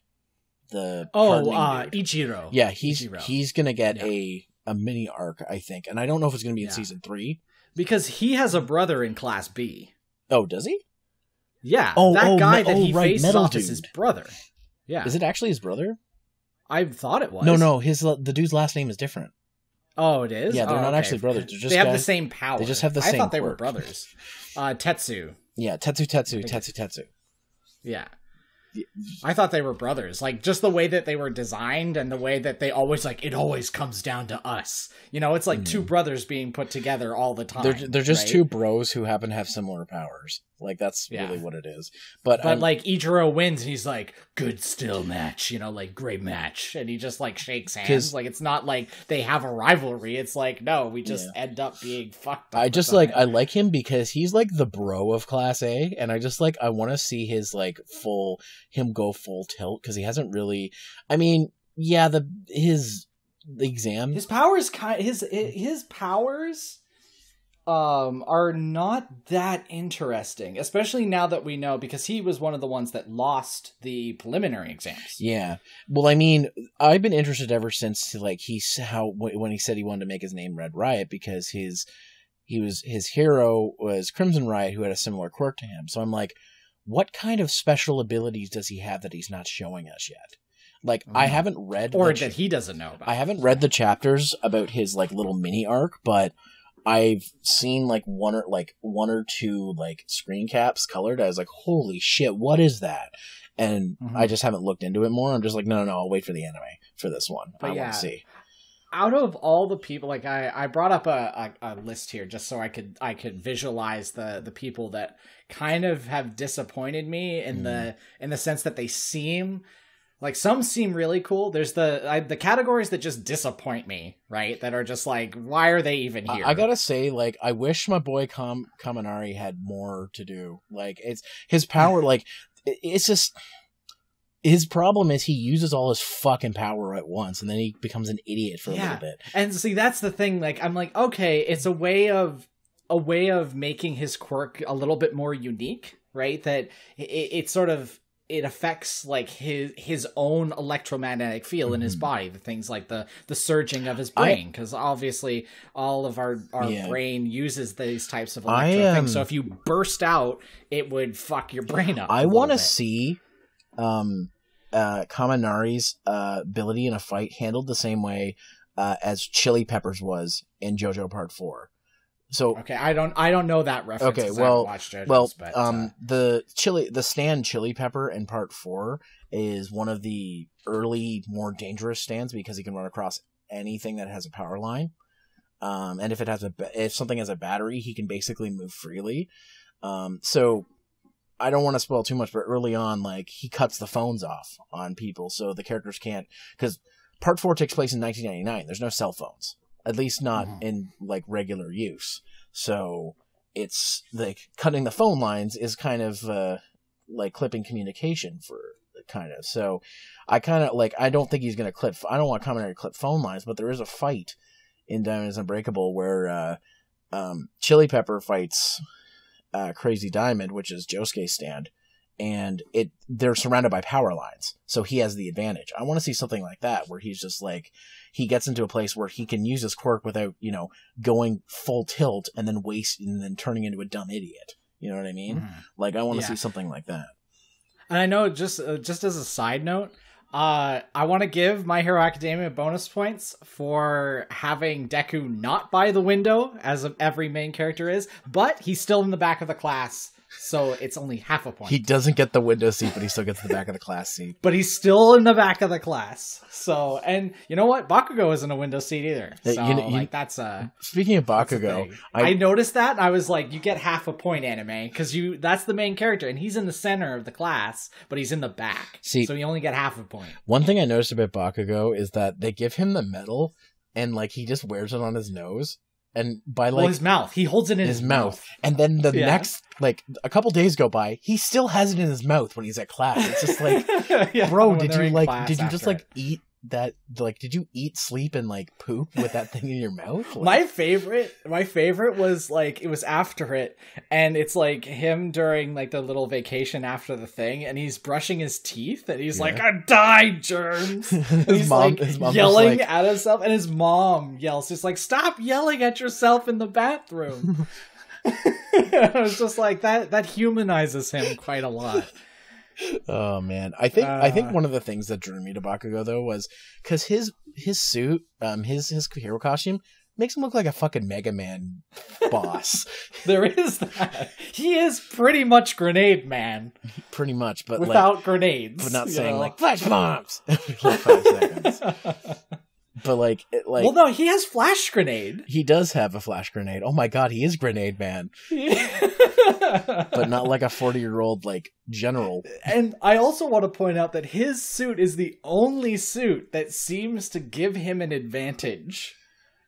Speaker 2: Ichiro.
Speaker 1: Yeah, he's gonna get a mini arc, I think, and I don't know if it's gonna be in season 3,
Speaker 2: because he has a brother in Class B.
Speaker 1: Oh, does he?
Speaker 2: Yeah, that guy that he faces off is his brother. Yeah,
Speaker 1: is it actually his brother?
Speaker 2: I thought it was.
Speaker 1: No, the dude's last name is different.
Speaker 2: Oh, it is.
Speaker 1: Yeah, they're not actually brothers.
Speaker 2: They have the same power.
Speaker 1: They just have the same.
Speaker 2: I thought they were brothers. Tetsu.
Speaker 1: Yeah, Tetsu.
Speaker 2: Yeah. I thought they were brothers. Like, just the way that they were designed and the way that they always, like, it always comes down to us. You know, it's like two brothers being put together all the time.
Speaker 1: They're just
Speaker 2: right?
Speaker 1: two bros who happen to have similar powers. Like, that's really what it is. But
Speaker 2: like, Ichiro wins, and he's like, good still match, you know, like, great match. And he just, like, shakes hands. Like, it's not like they have a rivalry. It's like, no, we just end up being fucked up.
Speaker 1: I like him because he's, like, the bro of Class A. And I want to see his, like, him go full tilt. Because he hasn't really... I mean, yeah, the exam...
Speaker 2: His powers his powers are not that interesting, especially now that we know, because he was one of the ones that lost the preliminary exams.
Speaker 1: Yeah. Well, I mean, I've been interested ever since, like, when he said he wanted to make his name Red Riot, because his hero was Crimson Riot, who had a similar quirk to him. So I'm like, what kind of special abilities does he have that he's not showing us yet? Like, I haven't read...
Speaker 2: Or that he doesn't know about.
Speaker 1: I haven't read the chapters about his, like, little mini arc, but I've seen, like, one or two, like, screen caps colored. I was like, holy shit, what is that? And I just haven't looked into it more. I'm just like, no, I'll wait for the anime for this one. But I want to see.
Speaker 2: Out of all the people, like, I brought up a list here just so I could visualize the people that kind of have disappointed me in the sense that they seem... Like, some seem really cool. There's the categories that just disappoint me, right? That are just like, why are they even here?
Speaker 1: I gotta say, like, I wish my boy Kaminari had more to do. Like, it's his power, like, it's just... His problem is he uses all his fucking power at once, and then he becomes an idiot for a little bit. And
Speaker 2: see, that's the thing. Like, I'm like, okay, it's a way of making his quirk a little bit more unique, right? That it sort of... It affects, like, his own electromagnetic field in his body. The things like the surging of his brain, because obviously all of our brain uses these types of electro things. So if you burst out, it would fuck your brain up.
Speaker 1: I want to see Kaminari's ability in a fight handled the same way as Chili Peppers was in JoJo Part 4. So
Speaker 2: okay, I don't know that reference.
Speaker 1: Okay, well, the stand Chili Pepper in Part 4 is one of the early more dangerous stands because he can run across anything that has a power line. And if something has a battery, he can basically move freely. So I don't want to spoil too much, but early on, like, he cuts the phones off on people, so the characters can't, because Part 4 takes place in 1999. There's no cell phones. At least not in, like, regular use. So it's like cutting the phone lines is kind of like clipping communication for kind of. So I kind of like, I don't think he's going to clip. I don't want Kaminari to clip phone lines, but there is a fight in Diamond is Unbreakable where Chili Pepper fights Crazy Diamond, which is Josuke's stand. And they're surrounded by power lines, so he has the advantage. I want to see something like that, where he's just like, he gets into a place where he can use his quirk without, going full tilt and then turning into a dumb idiot. You know what I mean? Like, I want to see something like that.
Speaker 2: And I know, just as a side note, I want to give My Hero Academia bonus points for having Deku not by the window, as every main character is, but he's still in the back of the class. So it's only half a point.
Speaker 1: He doesn't get the window seat, but he still gets the back of the class seat.
Speaker 2: But he's still in the back of the class. So, and you know what? Bakugo isn't a window seat either. So, that's a...
Speaker 1: Speaking of Bakugo...
Speaker 2: I noticed that, and I was like, you get half a point, anime, because that's the main character, and he's in the center of the class, but he's in the back. So you only get half a point.
Speaker 1: One thing I noticed about Bakugo is that they give him the medal, and, like, he just wears it on his nose. And by
Speaker 2: his mouth, he holds it in his mouth.
Speaker 1: And then the next, like, a couple days go by, he still has it in his mouth when he's at class. It's just like, bro, did you just eat that? Like, did you eat, sleep, and like poop with that thing in your mouth? Like,
Speaker 2: my favorite was like, it was after it, and it's like him during like the little vacation after the thing, and he's brushing his teeth, and he's like, "I died, germs." his mom yelling at himself, and his mom yells, just like, "Stop yelling at yourself in the bathroom." I was just like, that humanizes him quite a lot.
Speaker 1: Oh man, I think one of the things that drew me to Bakugo though was because his suit, his hero costume makes him look like a fucking Mega Man boss.
Speaker 2: There is that. He is pretty much Grenade Man.
Speaker 1: Pretty much, but
Speaker 2: without grenades.
Speaker 1: But not saying like flash bombs every 5 seconds. But
Speaker 2: well, no, he has flash grenade.
Speaker 1: He does have a flash grenade. Oh my god, he is Grenade Man. But not like a 40-year-old general.
Speaker 2: And I also want to point out that his suit is the only suit that seems to give him an advantage.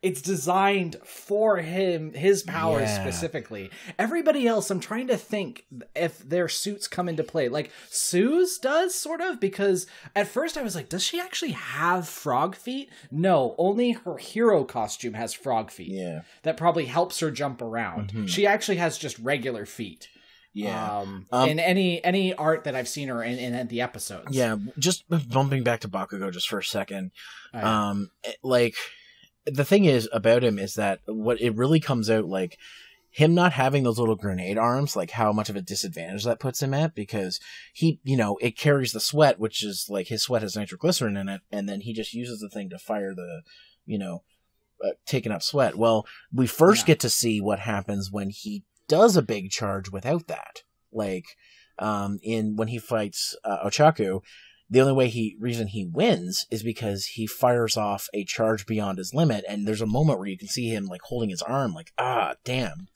Speaker 2: It's designed for him, his powers specifically. Everybody else, I'm trying to think if their suits come into play. Like, Sue's does, sort of, because at first I was like, does she actually have frog feet? No, only her hero costume has frog feet.
Speaker 1: Yeah.
Speaker 2: That probably helps her jump around. Mm-hmm. She actually has just regular feet.
Speaker 1: Yeah.
Speaker 2: In any art that I've seen her in the episodes.
Speaker 1: Yeah, just bumping back to Bakugo just for a second. The thing is about him is that what it really comes out him not having those little grenade arms, how much of a disadvantage that puts him at, because he, it carries the sweat, which is his sweat has nitroglycerin in it, and then he just uses the thing to fire the, taking up sweat. Well, we first get to see what happens when he does a big charge without that. When he fights Ochaku, the only reason he wins is because he fires off a charge beyond his limit, and there's a moment where you can see him holding his arm, damn.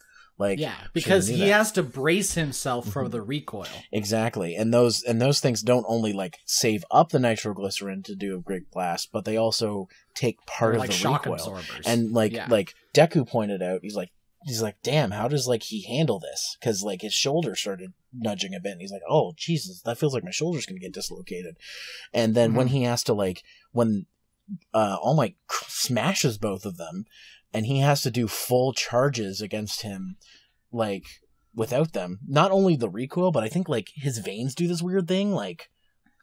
Speaker 2: Because he has to brace himself for the recoil.
Speaker 1: Exactly, and those things don't only save up the nitroglycerin to do a great blast, but they also take part of the
Speaker 2: shock
Speaker 1: recoil.
Speaker 2: Absorbers.
Speaker 1: And Deku pointed out, he's like, damn, how does he handle this? Because his shoulder started nudging a bit, and he's like, oh Jesus, that feels like my shoulder's gonna get dislocated. And then when he has to when All Might smashes both of them, and he has to do full charges against him, without them, not only the recoil, but I think his veins do this weird thing,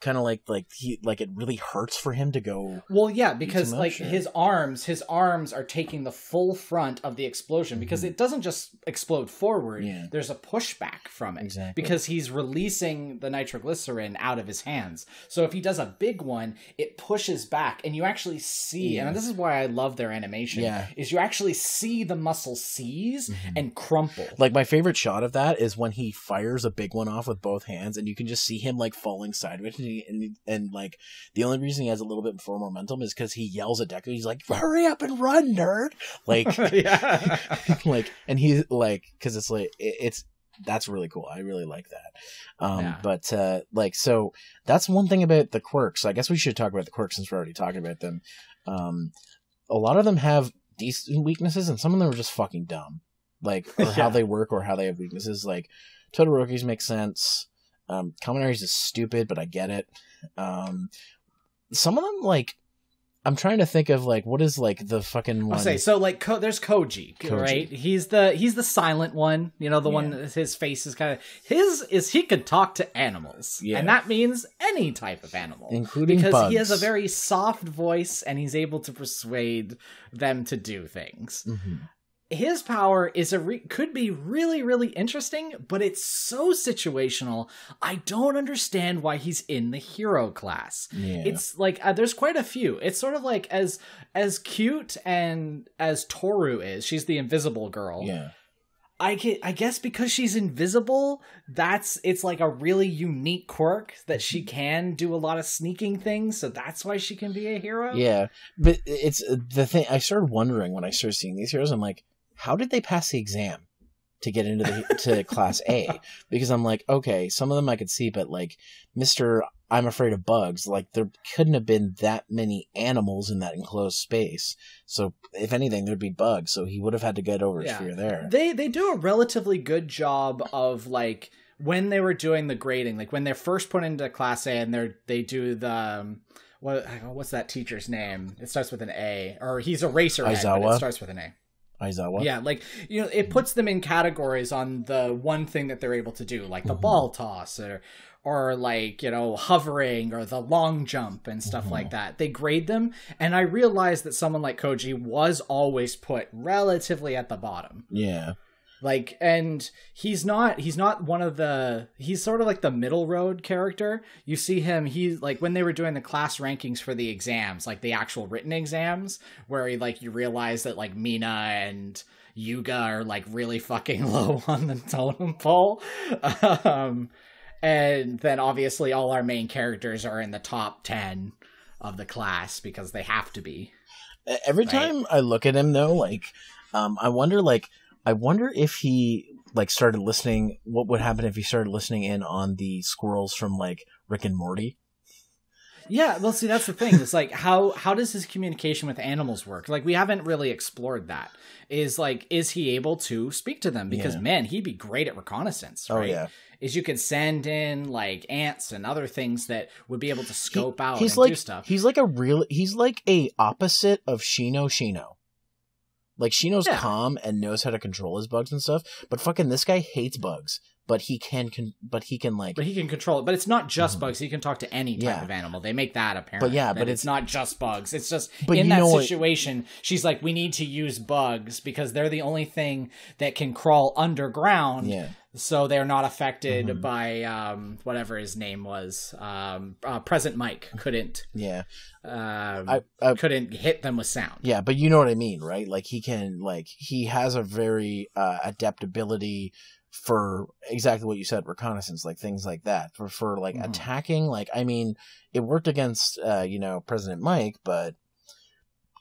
Speaker 1: kind of it really hurts for him to go.
Speaker 2: Well, yeah, because his arms are taking the full front of the explosion, because it doesn't just explode forward.
Speaker 1: Yeah.
Speaker 2: There's a pushback from it.
Speaker 1: Exactly.
Speaker 2: Because he's releasing the nitroglycerin out of his hands. So if he does a big one, it pushes back, and you actually see, and this is why I love their animation, is you actually see the muscle seize and crumple.
Speaker 1: My favorite shot of that is when he fires a big one off with both hands, and you can just see him falling sideways. And the only reason he has a little bit more momentum is because he yells at Deku. He's like, "Hurry up and run, nerd!" And he's because it's that's really cool. I really like that. But so that's one thing about the quirks. I guess we should talk about the quirks since we're already talking about them. A lot of them have decent weaknesses, and some of them are just fucking dumb. How they work or how they have weaknesses. Todoroki's make sense. Kaminaris is stupid, but I get it. Some of them, I'm trying to think of what is the fucking one.
Speaker 2: I'll say so. There's Koji, right? He's the silent one. The one that his face is kind of he could talk to animals, and that means any type of animal,
Speaker 1: including
Speaker 2: because
Speaker 1: bugs.
Speaker 2: He has a very soft voice, and he's able to persuade them to do things. Mm-hmm. His power is could be really, really interesting, but it's so situational. I don't understand why he's in the hero class. Yeah. It's there's quite a few. It's sort of as cute and as Toru is. She's the invisible girl.
Speaker 1: Yeah.
Speaker 2: I guess because she's invisible, it's a really unique quirk that she can do a lot of sneaking things, so that's why she can be a hero.
Speaker 1: Yeah, but it's the thing. I started wondering when I started seeing these heroes. I'm like, how did they pass the exam to get into to class A? Because I'm like, okay, some of them I could see, but Mr. I'm afraid of bugs, there couldn't have been that many animals in that enclosed space. So if anything, there'd be bugs. So he would have had to get over his fear there.
Speaker 2: They do a relatively good job of when they were doing the grading, when they're first put into class A and they do the what's that teacher's name? It starts with an A, or he's a racer head, but it starts with an A.
Speaker 1: Aizawa.
Speaker 2: Yeah, it puts them in categories on the one thing that they're able to do, the ball toss or hovering or the long jump and stuff like that. They grade them, and I realized that someone like Koji was always put relatively at the bottom.
Speaker 1: Yeah.
Speaker 2: And he's not one of he's sort of the middle road character. You see him, he's when they were doing the class rankings for the exams, the actual written exams, where you realize that Mina and Yuga are like really fucking low on the totem pole. And then obviously all our main characters are in the top 10 of the class because they have to be.
Speaker 1: Every time I look at him though, like, I wonder if he like started listening. What would happen if he started listening in on the squirrels from like Rick and Morty?
Speaker 2: Yeah, well, see, that's the thing. It's like, how does his communication with animals work? Like, we haven't really explored that. Is he able to speak to them? Because, man, he'd be great at reconnaissance, right? Oh, yeah. Is you could send in, like, ants and other things that would be able to scope out and do stuff.
Speaker 1: He's like a opposite of Shino. Like, Shino's calm and knows how to control his bugs and stuff, but fucking this guy hates bugs. But he can
Speaker 2: control it. But it's not just bugs. He can talk to any type of animal. They make that apparent.
Speaker 1: But
Speaker 2: it's not just bugs. It's just in that situation, she's like, we need to use bugs because they're the only thing that can crawl underground. Yeah. So they're not affected by whatever his name was. Present Mike couldn't. Yeah. Couldn't hit them with sound.
Speaker 1: Yeah, but you know what I mean, right? Like he has a very adept ability for exactly what you said, reconnaissance, like things like that. For like attacking, like, I mean, it worked against President Mike, but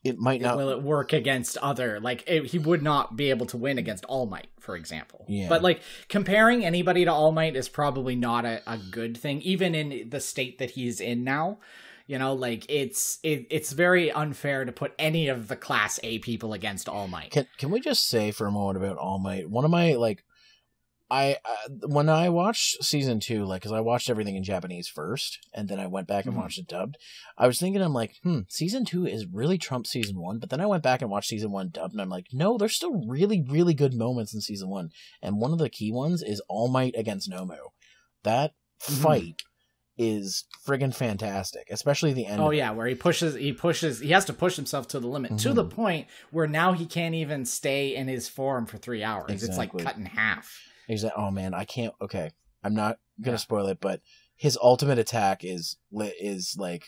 Speaker 1: it might not.
Speaker 2: Will it work against other? Like, he would not be able to win against All Might, for example. Yeah. But like comparing anybody to All Might is probably not a good thing, even in the state that he's in now. You know, like it's very unfair to put any of the Class A people against All Might.
Speaker 1: Can we just say for a moment about All Might? One of my like. When I watched season 2, like, because I watched everything in Japanese first, and then I went back and watched it dubbed, I was thinking, I'm like, season 2 is really Trump season 1, but then I went back and watched season 1 dubbed, and I'm like, no, there's still really, really good moments in season 1, and one of the key ones is All Might against Nomu. That fight is friggin' fantastic, especially the end.
Speaker 2: Oh yeah, where he has to push himself to the limit, to the point where now he can't even stay in his form for 3 hours. Exactly. It's like cut in half.
Speaker 1: Oh man, I can't. Okay, I'm not gonna spoil it, but his ultimate attack is like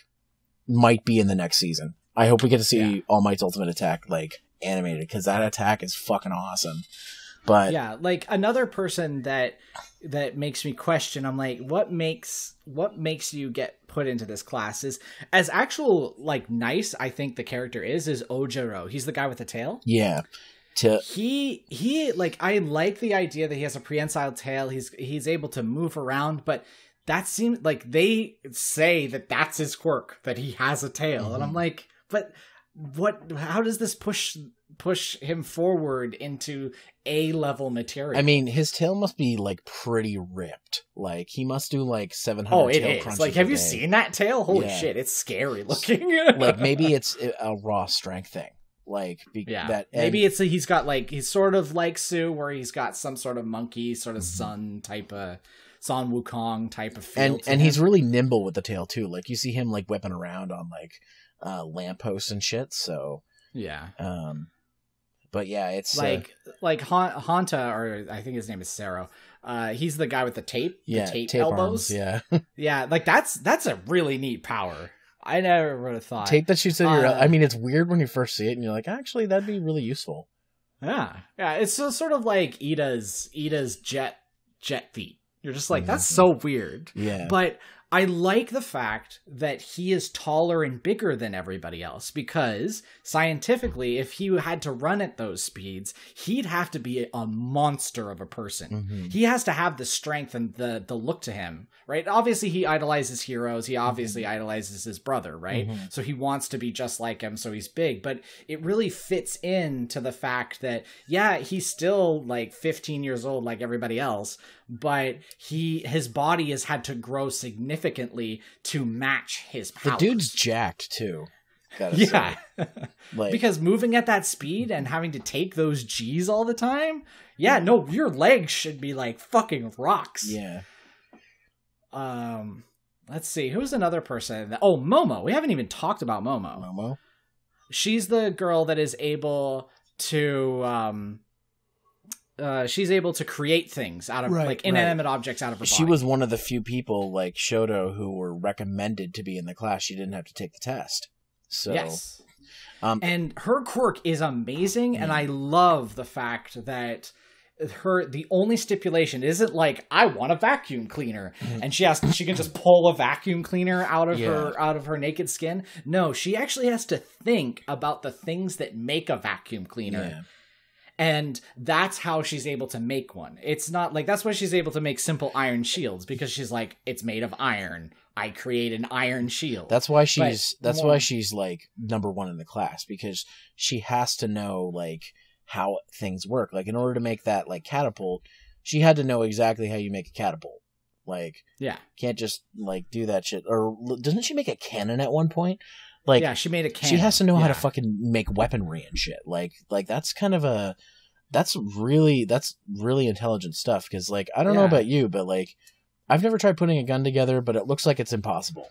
Speaker 1: might be in the next season. I hope we get to see All Might's ultimate attack like animated because that attack is fucking awesome. But
Speaker 2: yeah, like another person that makes me question. I'm like, what makes you get put into this class is as actual like nice. I think the character is Ojiro. He's the guy with the tail.
Speaker 1: Yeah.
Speaker 2: He like, I like the idea that he has a prehensile tail. He's able to move around, but that seems like they say that that's his quirk, that he has a tail. And I'm like, but how does this push him forward into A-level material?
Speaker 1: I mean, his tail must be like pretty ripped. Like he must do like 700 tail crunches.
Speaker 2: Like, have you seen that tail? Holy shit, it's scary looking.
Speaker 1: Like maybe it's a raw strength thing. Like
Speaker 2: maybe he's got like, he's sort of like Sue, where he's got some sort of monkey sort of Sun Wukong type of feel,
Speaker 1: and he's really nimble with the tail too. Like you see him like whipping around on like lampposts and shit. So
Speaker 2: yeah,
Speaker 1: but yeah, it's
Speaker 2: like Hanta, or I think his name is Sero. He's the guy with the tape elbows.
Speaker 1: Arms,
Speaker 2: yeah, like that's a really neat power. I never would have thought.
Speaker 1: Tape that shoots at your... I mean, it's weird when you first see it, and you're like, actually, that'd be really useful.
Speaker 2: Yeah. It's sort of like Ida's jet feet. You're just like, that's so weird.
Speaker 1: Yeah.
Speaker 2: But I like the fact that he is taller and bigger than everybody else, because scientifically, if he had to run at those speeds, he'd have to be a monster of a person. He has to have the strength and the look to him, right? Obviously, he idolizes heroes. He obviously idolizes his brother, right? So he wants to be just like him, so he's big. But it really fits into the fact that, yeah, he's still like 15 years old like everybody else, but his body has had to grow significantly to match his powers.
Speaker 1: The dude's jacked too.
Speaker 2: Yeah. Like, because moving at that speed and having to take those G's all the time, no, your legs should be like fucking rocks.
Speaker 1: Yeah.
Speaker 2: Let's see, who's another person Momo. We haven't even talked about Momo. She's the girl that is able to she's able to create things out of inanimate objects out of her body.
Speaker 1: She was one of the few people like Shoto who were recommended to be in the class. She didn't have to take the test. So,
Speaker 2: yes. And her quirk is amazing, and I love the fact that the only stipulation isn't like, I want a vacuum cleaner, and she can just pull a vacuum cleaner out of her naked skin. No, she actually has to think about the things that make a vacuum cleaner.
Speaker 1: Yeah.
Speaker 2: And that's how she's able to make one. It's not like, that's why she's able to make simple iron shields, because she's like, it's made of iron. I create an iron shield.
Speaker 1: That's why she's like number one in the class, because she has to know like how things work. Like in order to make that like catapult, she had to know exactly how you make a catapult. Like, can't just like do that shit. Or doesn't she make a cannon at one point? Like,
Speaker 2: yeah, she made a cannon.
Speaker 1: She has to know how to fucking make weaponry and shit. Like that's kind of that's really intelligent stuff. Because like, I don't know about you, but like, I've never tried putting a gun together, but it looks like it's impossible.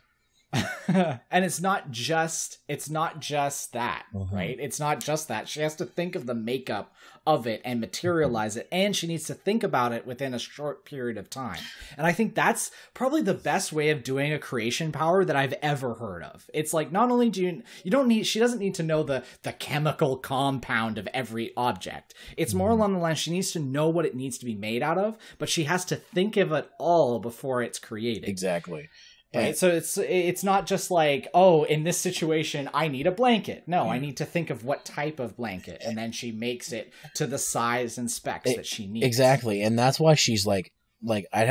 Speaker 2: And it's not just that, right? It's not just that. She has to think of the makeup of it and materialize it, and she needs to think about it within a short period of time. And I think that's probably the best way of doing a creation power that I've ever heard of. It's like, not only she doesn't need to know the chemical compound of every object. It's more along the line, she needs to know what it needs to be made out of, but she has to think of it all before it's created.
Speaker 1: Exactly.
Speaker 2: Right, so it's not just like, oh, in this situation, I need a blanket. No, I need to think of what type of blanket, and then she makes it to the size and specs that she needs.
Speaker 1: Exactly, and that's why she's like I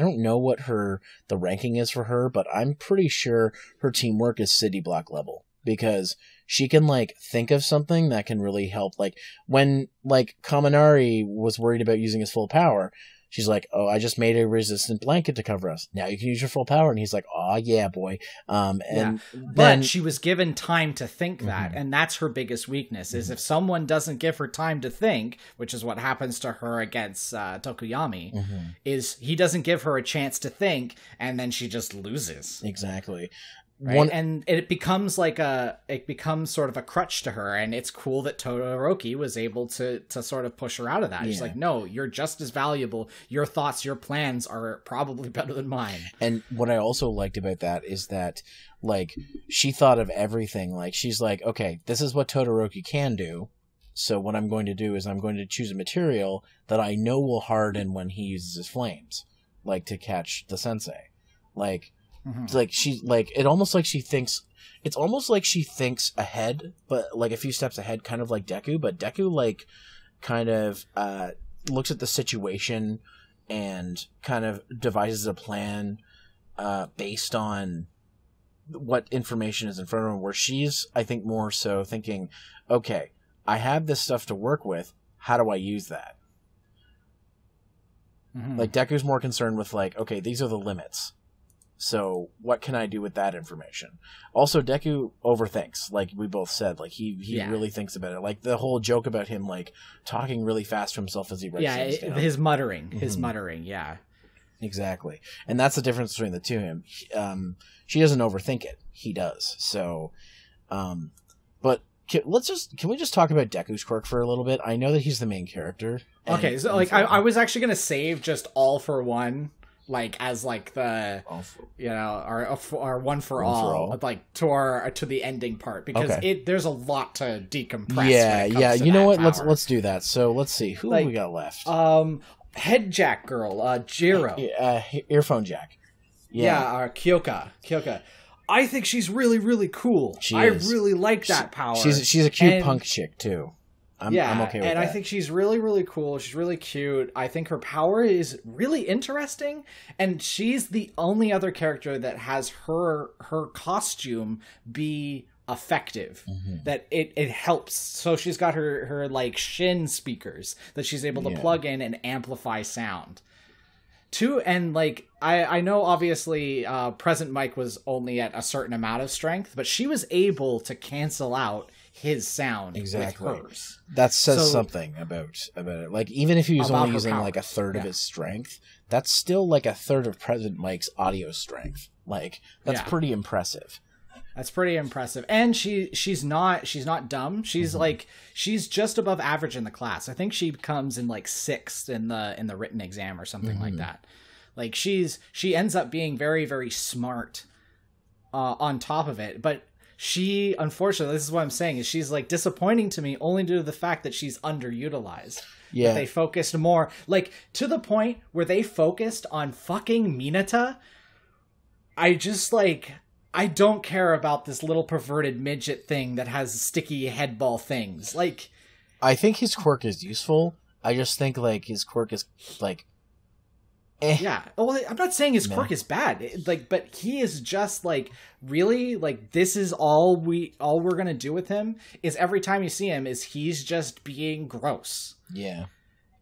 Speaker 1: don't know what the ranking is for her, but I'm pretty sure her teamwork is city block level, because she can like think of something that can really help. Like when like Kaminari was worried about using his full power, she's like, oh, I just made a resistant blanket to cover us. Now you can use your full power. And he's like, oh, yeah, boy.
Speaker 2: But she was given time to think that. And that's her biggest weakness, is if someone doesn't give her time to think, which is what happens to her against Tokuyami, is he doesn't give her a chance to think, and then she just loses.
Speaker 1: Exactly.
Speaker 2: Right? And it becomes sort of a crutch to her, and it's cool that Todoroki was able to sort of push her out of that. She's like, no, you're just as valuable. Your thoughts, your plans are probably better than mine.
Speaker 1: And what I also liked about that is that, like, she thought of everything. Like, she's like, okay, this is what Todoroki can do. So what I'm going to do is I'm going to choose a material that I know will harden when he uses his flames, like to catch the sensei. Like, it's like it's almost like she thinks ahead, but like a few steps ahead, kind of like Deku. But Deku like kind of looks at the situation and kind of devises a plan based on what information is in front of him, where she's, I think, more so thinking, okay, I have this stuff to work with, how do I use that? Like Deku's more concerned with like, okay, these are the limits. So what can I do with that information? Also, Deku overthinks, like we both said. Like he really thinks about it. Like the whole joke about him like talking really fast to himself as he writes things down.
Speaker 2: His muttering,
Speaker 1: exactly. And that's the difference between the two of him. She doesn't overthink it. He does. So, but can we just talk about Deku's quirk for a little bit? I know that he's the main character.
Speaker 2: Okay, so like I was actually gonna save just all for one. Like as like the our one for all, like to the ending part, because there's a lot to decompress.
Speaker 1: Yeah. You know what? Power. Let's do that. So let's see who we got left.
Speaker 2: Head Jack girl, Jiro.
Speaker 1: Earphone Jack.
Speaker 2: Kyoka. I think she's really, really cool. I really like that power.
Speaker 1: She's a cute punk chick too. I'm okay with that.
Speaker 2: And I think she's really, really cool. She's really cute. I think her power is really interesting. And she's the only other character that has her costume be effective. That it helps. So she's got her like shin speakers that she's able to plug in and amplify sound. And like I know obviously Present Mike was only at a certain amount of strength, but she was able to cancel out his sound with hers.
Speaker 1: That says something about it. Like even if he was only using like a third of his strength, that's still like a third of Present Mike's audio strength. Like that's pretty impressive.
Speaker 2: That's pretty impressive. And she's not dumb. She's like she's just above average in the class. I think she comes in like 6th in the written exam or something like that. Like she ends up being very, very smart on top of it, but she, unfortunately, this is what I'm saying, is she's like disappointing to me only due to the fact that she's underutilized.
Speaker 1: Yeah.
Speaker 2: That they focused more, like, to the point where they focused on fucking Minata. I just, like, I don't care about this little perverted midget thing that has sticky headball things. Like,
Speaker 1: I think his quirk is useful. I just think, like, his quirk is, like,
Speaker 2: yeah. Well, I'm not saying his quirk is bad. Like, but he is just, like, really, like, this is all we're gonna do with him is every time you see him is he's just being gross.
Speaker 1: Yeah.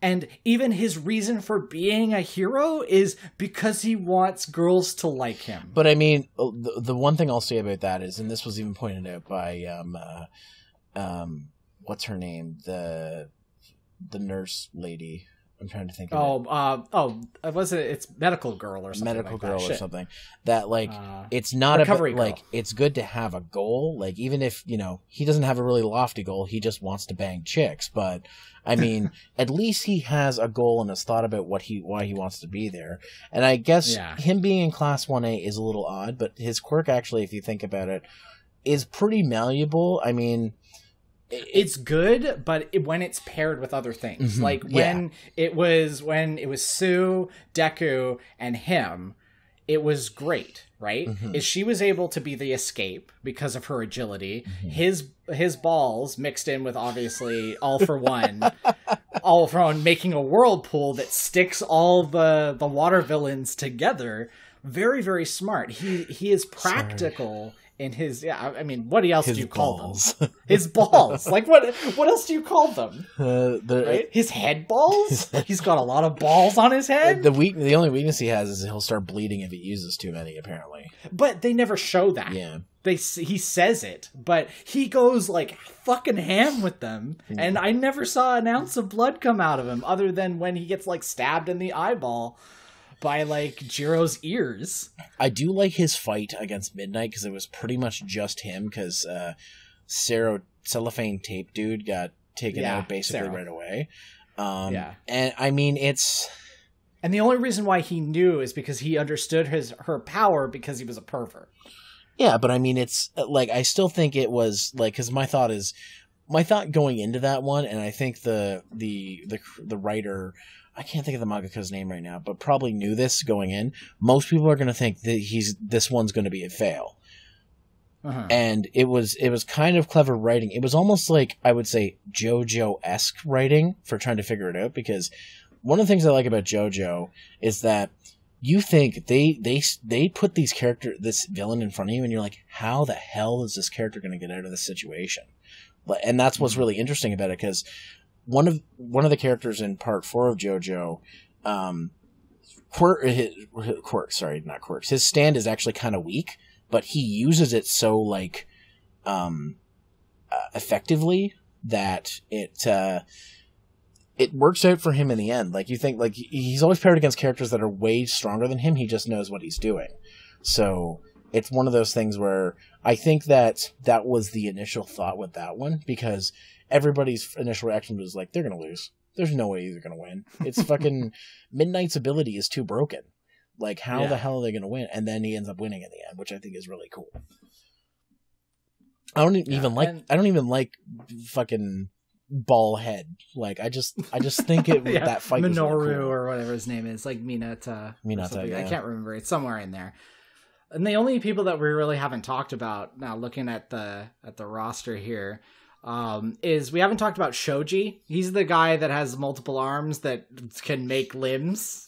Speaker 2: And even his reason for being a hero is because he wants girls to like him.
Speaker 1: But I mean, the one thing I'll say about that is, and this was even pointed out by what's her name, the nurse lady. I'm trying to think of
Speaker 2: it was it's Medical Girl or something.
Speaker 1: Medical
Speaker 2: like
Speaker 1: Girl
Speaker 2: that.
Speaker 1: or something. That, like, it's not
Speaker 2: Recovery
Speaker 1: about,
Speaker 2: Girl.
Speaker 1: like, it's good to have a goal. Like, even if, you know, he doesn't have a really lofty goal, he just wants to bang chicks. But I mean, at least he has a goal and has thought about why he wants to be there. And I guess him being in Class 1A is a little odd, but his quirk actually, if you think about it, is pretty malleable. I mean,
Speaker 2: it's good, but when it's paired with other things,
Speaker 1: mm-hmm,
Speaker 2: like when it was Sue, Deku, and him, it was great, right?
Speaker 1: Mm-hmm.
Speaker 2: Is she was able to be the escape because of her agility.
Speaker 1: Mm-hmm.
Speaker 2: His balls mixed in with obviously All for One, All for One making a whirlpool that sticks all the water villains together. Very, very smart. He is practical. In his, I mean, what else do you call them? His balls. Like, what else do you call them? Right? His head balls? He's got a lot of balls on his head?
Speaker 1: The only weakness he has is he'll start bleeding if he uses too many, apparently.
Speaker 2: But they never show that.
Speaker 1: Yeah.
Speaker 2: He says it, but he goes, like, fucking ham with them, and I never saw an ounce of blood come out of him, other than when he gets, like, stabbed in the eyeball by, like, Jiro's ears.
Speaker 1: I do like his fight against Midnight because it was pretty much just him because cellophane tape dude got taken out basically right away. And I mean, it's...
Speaker 2: And the only reason why he knew is because he understood her power because he was a pervert.
Speaker 1: Yeah, but I mean, it's like, I still think it was like, because my thought going into that one, and I think the writer, I can't think of the mangaka's name right now, but probably knew this going in. Most people are going to think that this one's going to be a fail. Uh-huh. And it was kind of clever writing. It was almost like, I would say, JoJo-esque writing for trying to figure it out, because one of the things I like about JoJo is that you think they put this villain in front of you, and you're like, how the hell is this character going to get out of this situation? And that's what's really interesting about it, because one of the characters in part 4 of JoJo, his stand is actually kind of weak, but he uses it so, like, effectively that it works out for him in the end. Like, you think, like, he's always paired against characters that are way stronger than him. He just knows what he's doing. So it's one of those things where I think that was the initial thought with that one, because everybody's initial reaction was like, they're going to lose. There's no way they're going to win. It's fucking Midnight's ability is too broken. Like, how the hell are they going to win? And then he ends up winning in the end, which I think is really cool. I don't even like fucking ball head. Like, I just think it that fight
Speaker 2: Minoru
Speaker 1: was really cool.
Speaker 2: Or whatever his name is, like Minata.
Speaker 1: Yeah.
Speaker 2: I can't remember. It's somewhere in there. And the only people that we really haven't talked about now, looking at the roster here, is we haven't talked about Shoji. He's the guy that has multiple arms that can make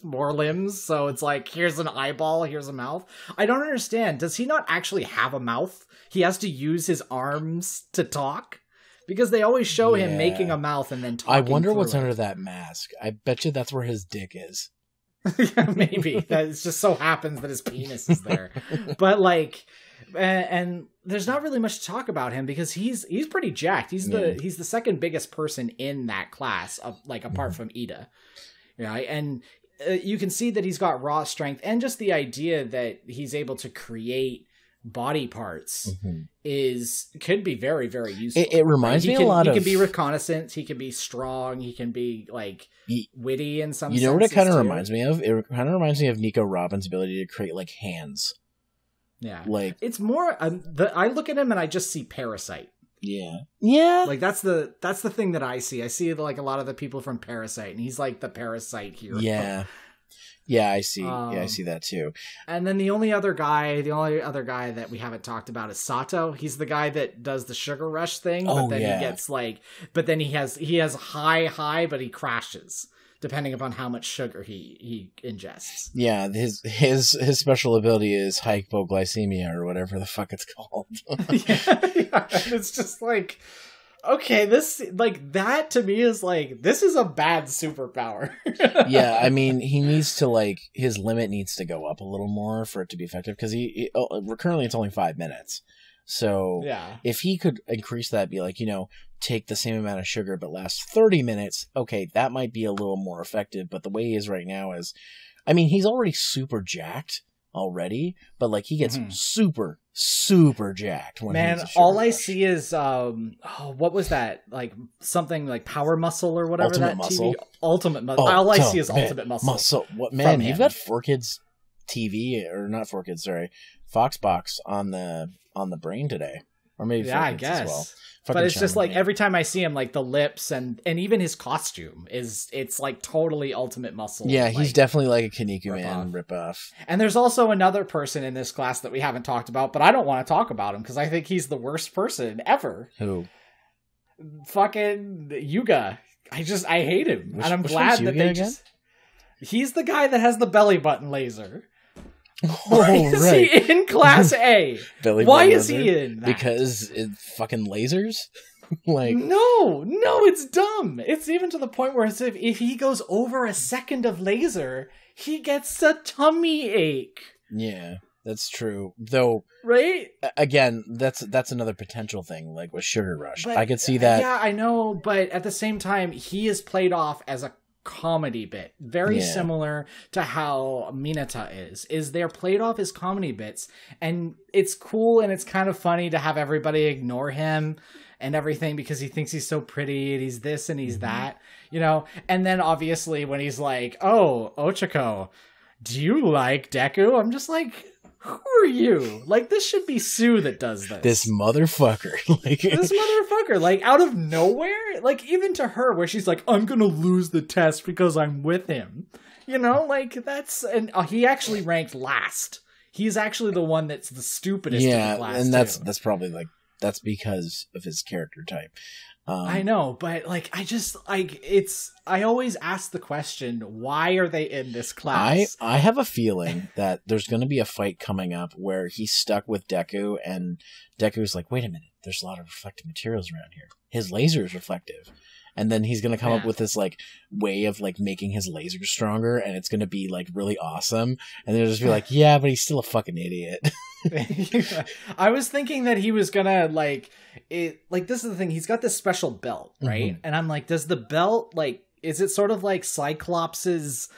Speaker 2: more limbs. So it's like, here's an eyeball, here's a mouth. I don't understand. Does he not actually have a mouth? He has to use his arms to talk? Because they always show him making a mouth and then talking.
Speaker 1: I wonder what's under that mask. I bet you that's where his dick is.
Speaker 2: Yeah, maybe. That just so happens that his penis is there. But, like, and there's not really much to talk about him because he's pretty jacked. He's the second biggest person in that class, like, apart from Ida. Right? And you can see that he's got raw strength, and just the idea that he's able to create body parts could be very, very useful.
Speaker 1: It reminds me a lot of...
Speaker 2: He can be reconnaissance, he can be strong, he can be, like, witty in some sense.
Speaker 1: You know what it kind of reminds me of? It kind of reminds me of Nico Robin's ability to create, like, hands.
Speaker 2: Yeah.
Speaker 1: Like,
Speaker 2: it's more I look at him and I just see Parasite.
Speaker 1: Yeah.
Speaker 2: Like that's the thing that I see. I see like a lot of the people from Parasite, and he's like the Parasite hero.
Speaker 1: Yeah, I see. I see that too.
Speaker 2: And then the only other guy that we haven't talked about is Sato. He's the guy that does the sugar rush thing, but then he gets he has high, but he crashes depending upon how much sugar he ingests.
Speaker 1: Yeah, his special ability is hypoglycemia or whatever the fuck it's called.
Speaker 2: yeah. It's just like, okay, this, like, that to me is like, this is a bad superpower.
Speaker 1: Yeah, I mean, he needs to, like, his limit needs to go up a little more for it to be effective, because currently it's only 5 minutes. So if he could increase that, be like, take the same amount of sugar but last 30 minutes, okay, that might be a little more effective. But the way he is right now is, I mean, he's already super jacked already, but like he gets super jacked when
Speaker 2: man, all I see is what was that, like something like Power Muscle or whatever,
Speaker 1: Ultimate
Speaker 2: that
Speaker 1: Muscle.
Speaker 2: Ultimate Muscle. All I see is Ultimate Muscle.
Speaker 1: What, man, you've got 4Kids TV, or not 4Kids, sorry, Foxbox on the brain today, or maybe
Speaker 2: I guess.
Speaker 1: As well.
Speaker 2: But it's just like every time I see him, like the lips and even his costume it's like totally Ultimate Muscle.
Speaker 1: Yeah, he's definitely like a Kaneko Man ripoff.
Speaker 2: And there's also another person in this class that we haven't talked about, but I don't want to talk about him because I think he's the worst person ever.
Speaker 1: Who?
Speaker 2: Fucking Yuga. I hate him, and I'm glad that they
Speaker 1: again?
Speaker 2: He's the guy that has the belly button laser.
Speaker 1: Why
Speaker 2: is he in Class A? Why is he in that?
Speaker 1: Because it's fucking lasers? Like,
Speaker 2: no, it's dumb. It's even to the point where if he goes over a second of laser, he gets a tummy ache.
Speaker 1: Yeah, that's true. Though,
Speaker 2: right?
Speaker 1: Again, that's another potential thing, like with Sugar Rush. But, I could see that.
Speaker 2: Yeah, I know, but at the same time, he is played off as a comedy bit, very similar to how Mineta is they're played off as comedy bits, and it's cool and it's kind of funny to have everybody ignore him and everything because he thinks he's so pretty and he's this and he's that, and then obviously when he's like, oh, Ochako, do you like Deku? I'm just like, who are you? Like, this should be Sue that does this.
Speaker 1: This motherfucker.
Speaker 2: This motherfucker, like, out of nowhere? Like, even to her, where she's like, I'm gonna lose the test because I'm with him. Like, that's... And he actually ranked last. He's actually the one that's the stupidest in the class,
Speaker 1: and that's probably, like, that's because of his character type.
Speaker 2: I know, but like, I always ask the question, why are they in this class?
Speaker 1: I have a feeling that there's going to be a fight coming up where he's stuck with Deku, and Deku's like, wait a minute, there's a lot of reflective materials around here. His laser is reflective. And then he's going to come up with this like way of like making his laser stronger, and it's going to be like really awesome. And they'll just be like, yeah, but he's still a fucking idiot.
Speaker 2: I was thinking that he was gonna like this is the thing, he's got this special belt, right? And I'm like, does the belt, like, is it sort of like Cyclops's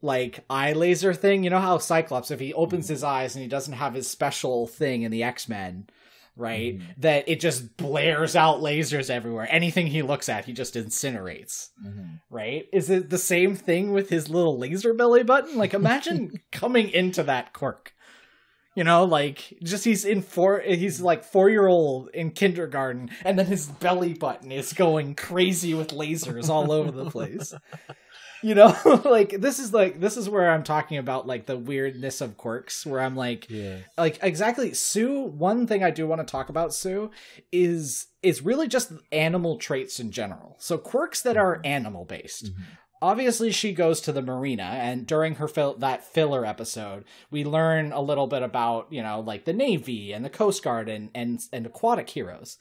Speaker 2: like eye laser thing? You know how Cyclops, if he opens his eyes and he doesn't have his special thing in the X-Men, right, that it just blares out lasers everywhere. Anything he looks at, he just incinerates. Right? Is it the same thing with his little laser belly button? Like, imagine coming into that quirk. Like, just he's like 4-year-old in kindergarten, and then his belly button is going crazy with lasers all over the place. Like, this is where I'm talking about, like, the weirdness of quirks, where I'm like, like, exactly. Sue, one thing I do want to talk about Sue is really just animal traits in general. So quirks that are animal based. Obviously, she goes to the marina, and during her that filler episode, we learn a little bit about, like the Navy and the Coast Guard and aquatic heroes.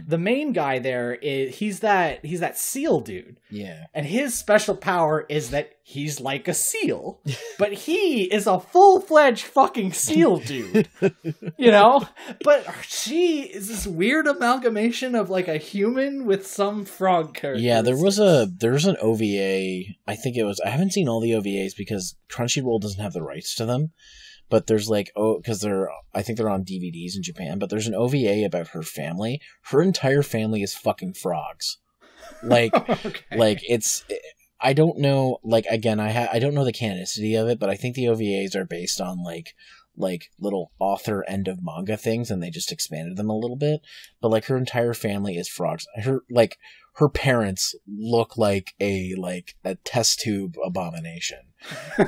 Speaker 2: The main guy there he's that seal dude. Yeah. And his special power is that he's like a seal, but he is a full-fledged fucking seal dude. But she is this weird amalgamation of like a human with some frog character.
Speaker 1: Yeah, there was an OVA. I think it was. I haven't seen all the OVAs because Crunchyroll doesn't have the rights to them. But there's like, because I think they're on DVDs in Japan. But there's an OVA about her family. Her entire family is fucking frogs. Like, like it's. I don't know. Like, again, I don't know the canonicity of it, but I think the OVAs are based on like like little author end of manga things, and they just expanded them a little bit. But like her entire family is frogs. Her parents look like a test tube abomination. And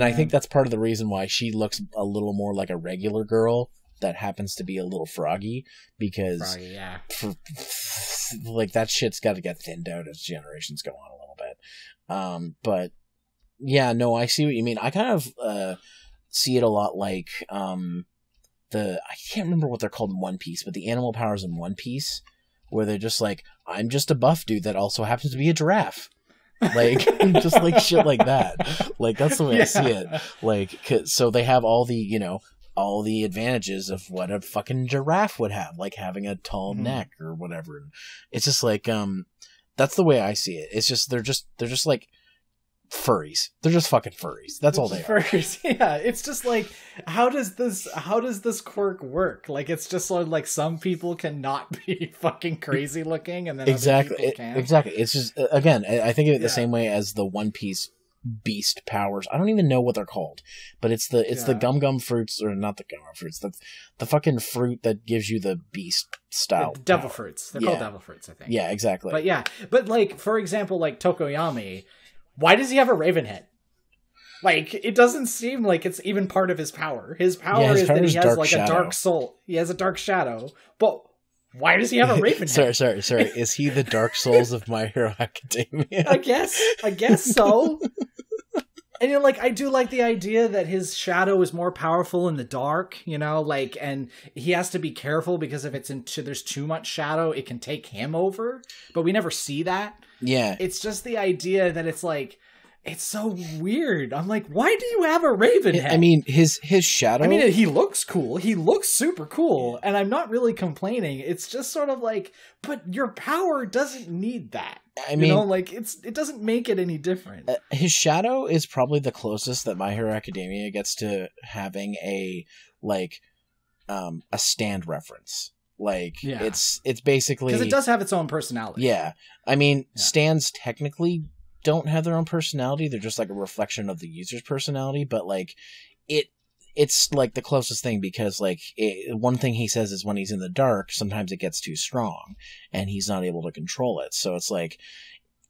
Speaker 1: I think that's part of the reason why she looks a little more like a regular girl that happens to be a little froggy, because like that shit's got to get thinned out as generations go on a little bit. But yeah, no, I see what you mean. I kind of see it a lot like I can't remember what they're called in One Piece, but the animal powers in One Piece, where they're just like, I'm just a buff dude that also happens to be a giraffe. Like, just like shit like that. Like, that's the way I see it. Like, so they have all the advantages of what a fucking giraffe would have, like having a tall neck or whatever. And it's just like, that's the way I see it. It's just, they're just like furries. They're just fucking furries. That's all they are.
Speaker 2: Furries. Yeah. It's just like, how does this quirk work? Like, it's just sort of like some people cannot be fucking crazy looking, and then
Speaker 1: exactly,
Speaker 2: other people can.
Speaker 1: Exactly. It's just, again, I think of it the same way as the One Piece beast powers. I don't even know what they're called, but it's the gum fruits, or not the gum fruits. That's the fucking fruit that gives you the beast style.
Speaker 2: Devil fruits. They're called devil fruits, I think.
Speaker 1: Yeah, exactly.
Speaker 2: But like, for example, like Tokoyami, why does he have a raven head? Like, it doesn't seem like it's even part of his power. His power is that he has like a dark soul. He has a dark shadow. But why does he have a raven head?
Speaker 1: Sorry. Is he the Dark Souls of My Hero Academia?
Speaker 2: I guess so. And you know, like, I do like the idea that his shadow is more powerful in the dark, you know, like, and he has to be careful because if there's too much shadow, it can take him over. But we never see that.
Speaker 1: Yeah.
Speaker 2: It's just the idea that it's like, it's so weird. I'm like, why do you have a raven head?
Speaker 1: I mean, his shadow...
Speaker 2: I mean, he looks cool. He looks super cool. And I'm not really complaining. It's just sort of like, but your power doesn't need that. I mean, you know, like, it doesn't make it any different.
Speaker 1: His shadow is probably the closest that My Hero Academia gets to having a stand reference. Like, it's basically...
Speaker 2: Because it does have its own personality.
Speaker 1: Yeah. I mean, stands technically don't have their own personality. They're just like a reflection of the user's personality, but like it's like the closest thing, because like one thing he says is when he's in the dark, sometimes it gets too strong and he's not able to control it. So it's like,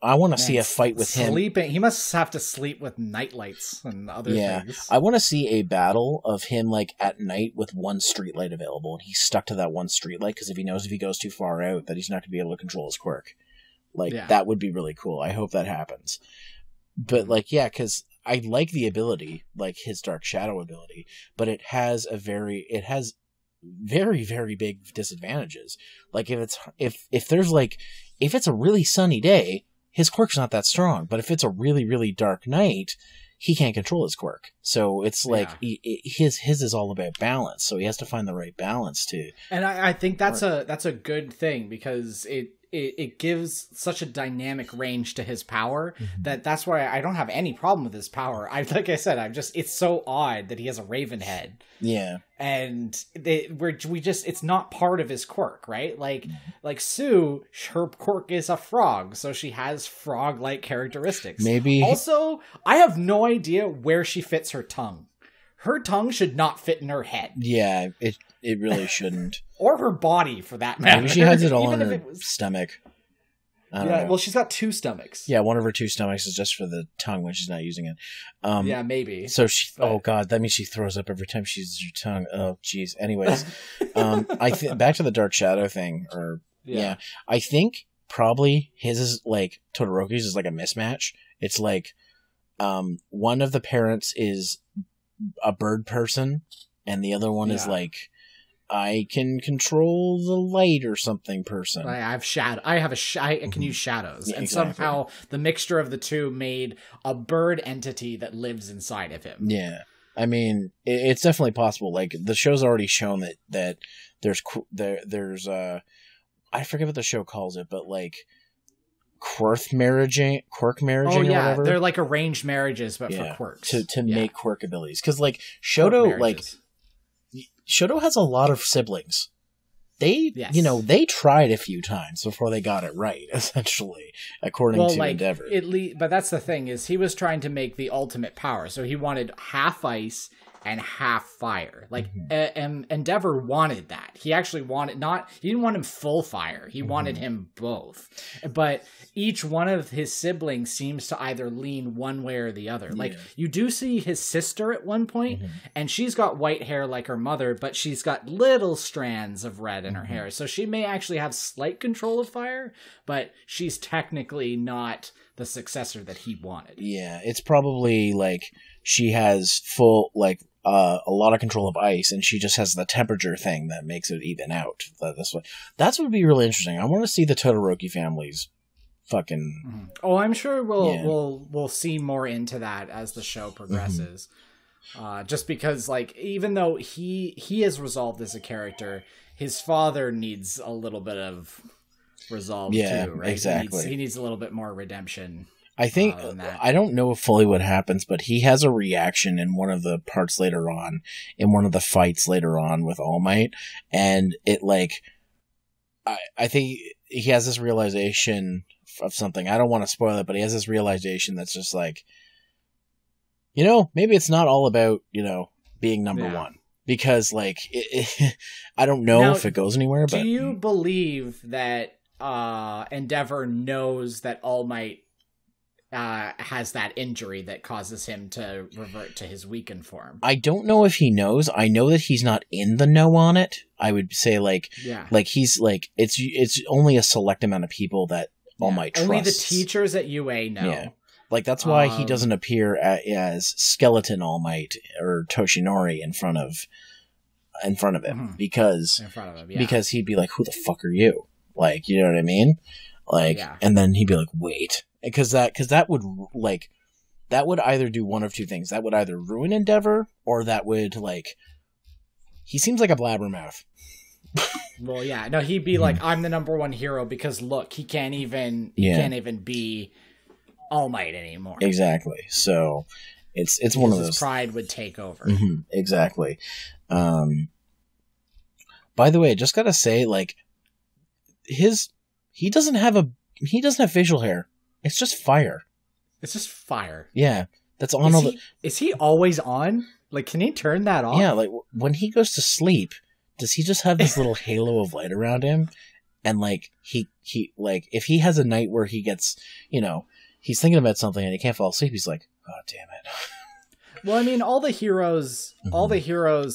Speaker 1: I want to see a fight with him.
Speaker 2: He must have to sleep with nightlights and other things.
Speaker 1: I want to see a battle of him like at night with one streetlight available, and he's stuck to that one streetlight because if he knows if he goes too far out that he's not going to be able to control his quirk. Like, that would be really cool. I hope that happens. But, like, yeah, because I like the ability, like his Dark Shadow ability, but it has very, very big disadvantages. Like, if it's a really sunny day, his quirk's not that strong. But if it's a really, really dark night, he can't control his quirk. So it's like, his is all about balance. So he has to find the right balance too.
Speaker 2: And I think that's a good thing, because it gives such a dynamic range to his power that's why I don't have any problem with his power. Like I said, it's so odd that he has a raven head.
Speaker 1: Yeah.
Speaker 2: And it's not part of his quirk, right? Like Sue, her quirk is a frog, so she has frog-like characteristics.
Speaker 1: Maybe.
Speaker 2: Also, I have no idea where she fits her tongue. Her tongue should not fit in her head.
Speaker 1: Yeah, it really shouldn't.
Speaker 2: Or her body, for that matter.
Speaker 1: Maybe she has it all in her stomach. I don't know.
Speaker 2: Well, she's got two stomachs.
Speaker 1: Yeah, one of her two stomachs is just for the tongue when she's not using it.
Speaker 2: Yeah, maybe.
Speaker 1: So oh god, that means she throws up every time she uses her tongue. Oh, jeez. Anyways, back to the Dark Shadow thing. I think probably his is like Todoroki's is like a mismatch. It's like one of the parents is a bird person, and the other one is like, I can control the light or something person.
Speaker 2: I can use shadows. And somehow the mixture of the two made a bird entity that lives inside of him.
Speaker 1: Yeah. I mean, it's definitely possible. Like, the show's already shown that there's I forget what the show calls it, but like quirk marriaging or whatever.
Speaker 2: They're like arranged marriages, but for quirks.
Speaker 1: To make quirk abilities. Because like Shoto has a lot of siblings they,
Speaker 2: Yes.
Speaker 1: you know, they tried a few times before they got it right, essentially, according to Endeavor.
Speaker 2: But that's the thing, is he was trying to make the ultimate power. So he wanted half ice and half fire. Like, and Endeavor wanted that. He actually wanted he didn't want him full fire. He wanted him both. But each one of his siblings seems to either lean one way or the other. Yeah. Like, you do see his sister at one point, and she's got white hair like her mother, but she's got little strands of red in her hair. So she may actually have slight control of fire, but she's technically not the successor that he wanted. Yeah,
Speaker 1: it's probably like she has full, like, a lot of control of ice, and she just has the temperature thing that makes it even out this way. That's what would be really interesting. I want to see the Todoroki families fucking.
Speaker 2: Oh, I'm sure we'll see more into that as the show progresses. Just because, like, even though he has resolved as a character, his father needs a little bit of resolve too, right?
Speaker 1: Exactly.
Speaker 2: He needs a little bit more redemption.
Speaker 1: I think, I don't know fully what happens, but he has a reaction in one of the parts later on, in one of the fights later on with All Might, and it, like, I think he has this realization of something. I don't want to spoil it, but he has this realization that's just like, you know, maybe it's not all about, you know, being number one. Because, like, I don't know if it goes anywhere, but...
Speaker 2: Do you believe that Endeavor knows that All Might has that injury that causes him to revert to his weakened form?
Speaker 1: I don't know if he knows. I know that he's not in the know on it. I would say, like, he's, like, it's only a select amount of people that All Might trusts.
Speaker 2: Only the teachers at UA know. Yeah.
Speaker 1: Like, that's why he doesn't appear as Skeleton All Might or Toshinori in front of him, because he'd be like, "Who the fuck are you?" Like, you know what I mean? Like, and then he'd be like, "Wait," because that would either do one of two things. That would either ruin Endeavor, or that would, like, he seems like a blabbermouth.
Speaker 2: Well, yeah, no, he'd be like, "I'm the number one hero," because look, he can't even be All Might anymore.
Speaker 1: Exactly. So it's one of those.
Speaker 2: His pride would take over.
Speaker 1: Exactly. By the way, just gotta say, like, he doesn't have facial hair. It's just fire.
Speaker 2: It's just fire.
Speaker 1: Yeah, that's on
Speaker 2: Is he always on? Like, can he turn that off?
Speaker 1: Yeah, like when he goes to sleep, does he just have this little halo of light around him? And, like, he like, if he has a night where he gets, you know, he's thinking about something and he can't fall asleep, he's like, "Oh, damn it."
Speaker 2: Well, I mean, all the heroes,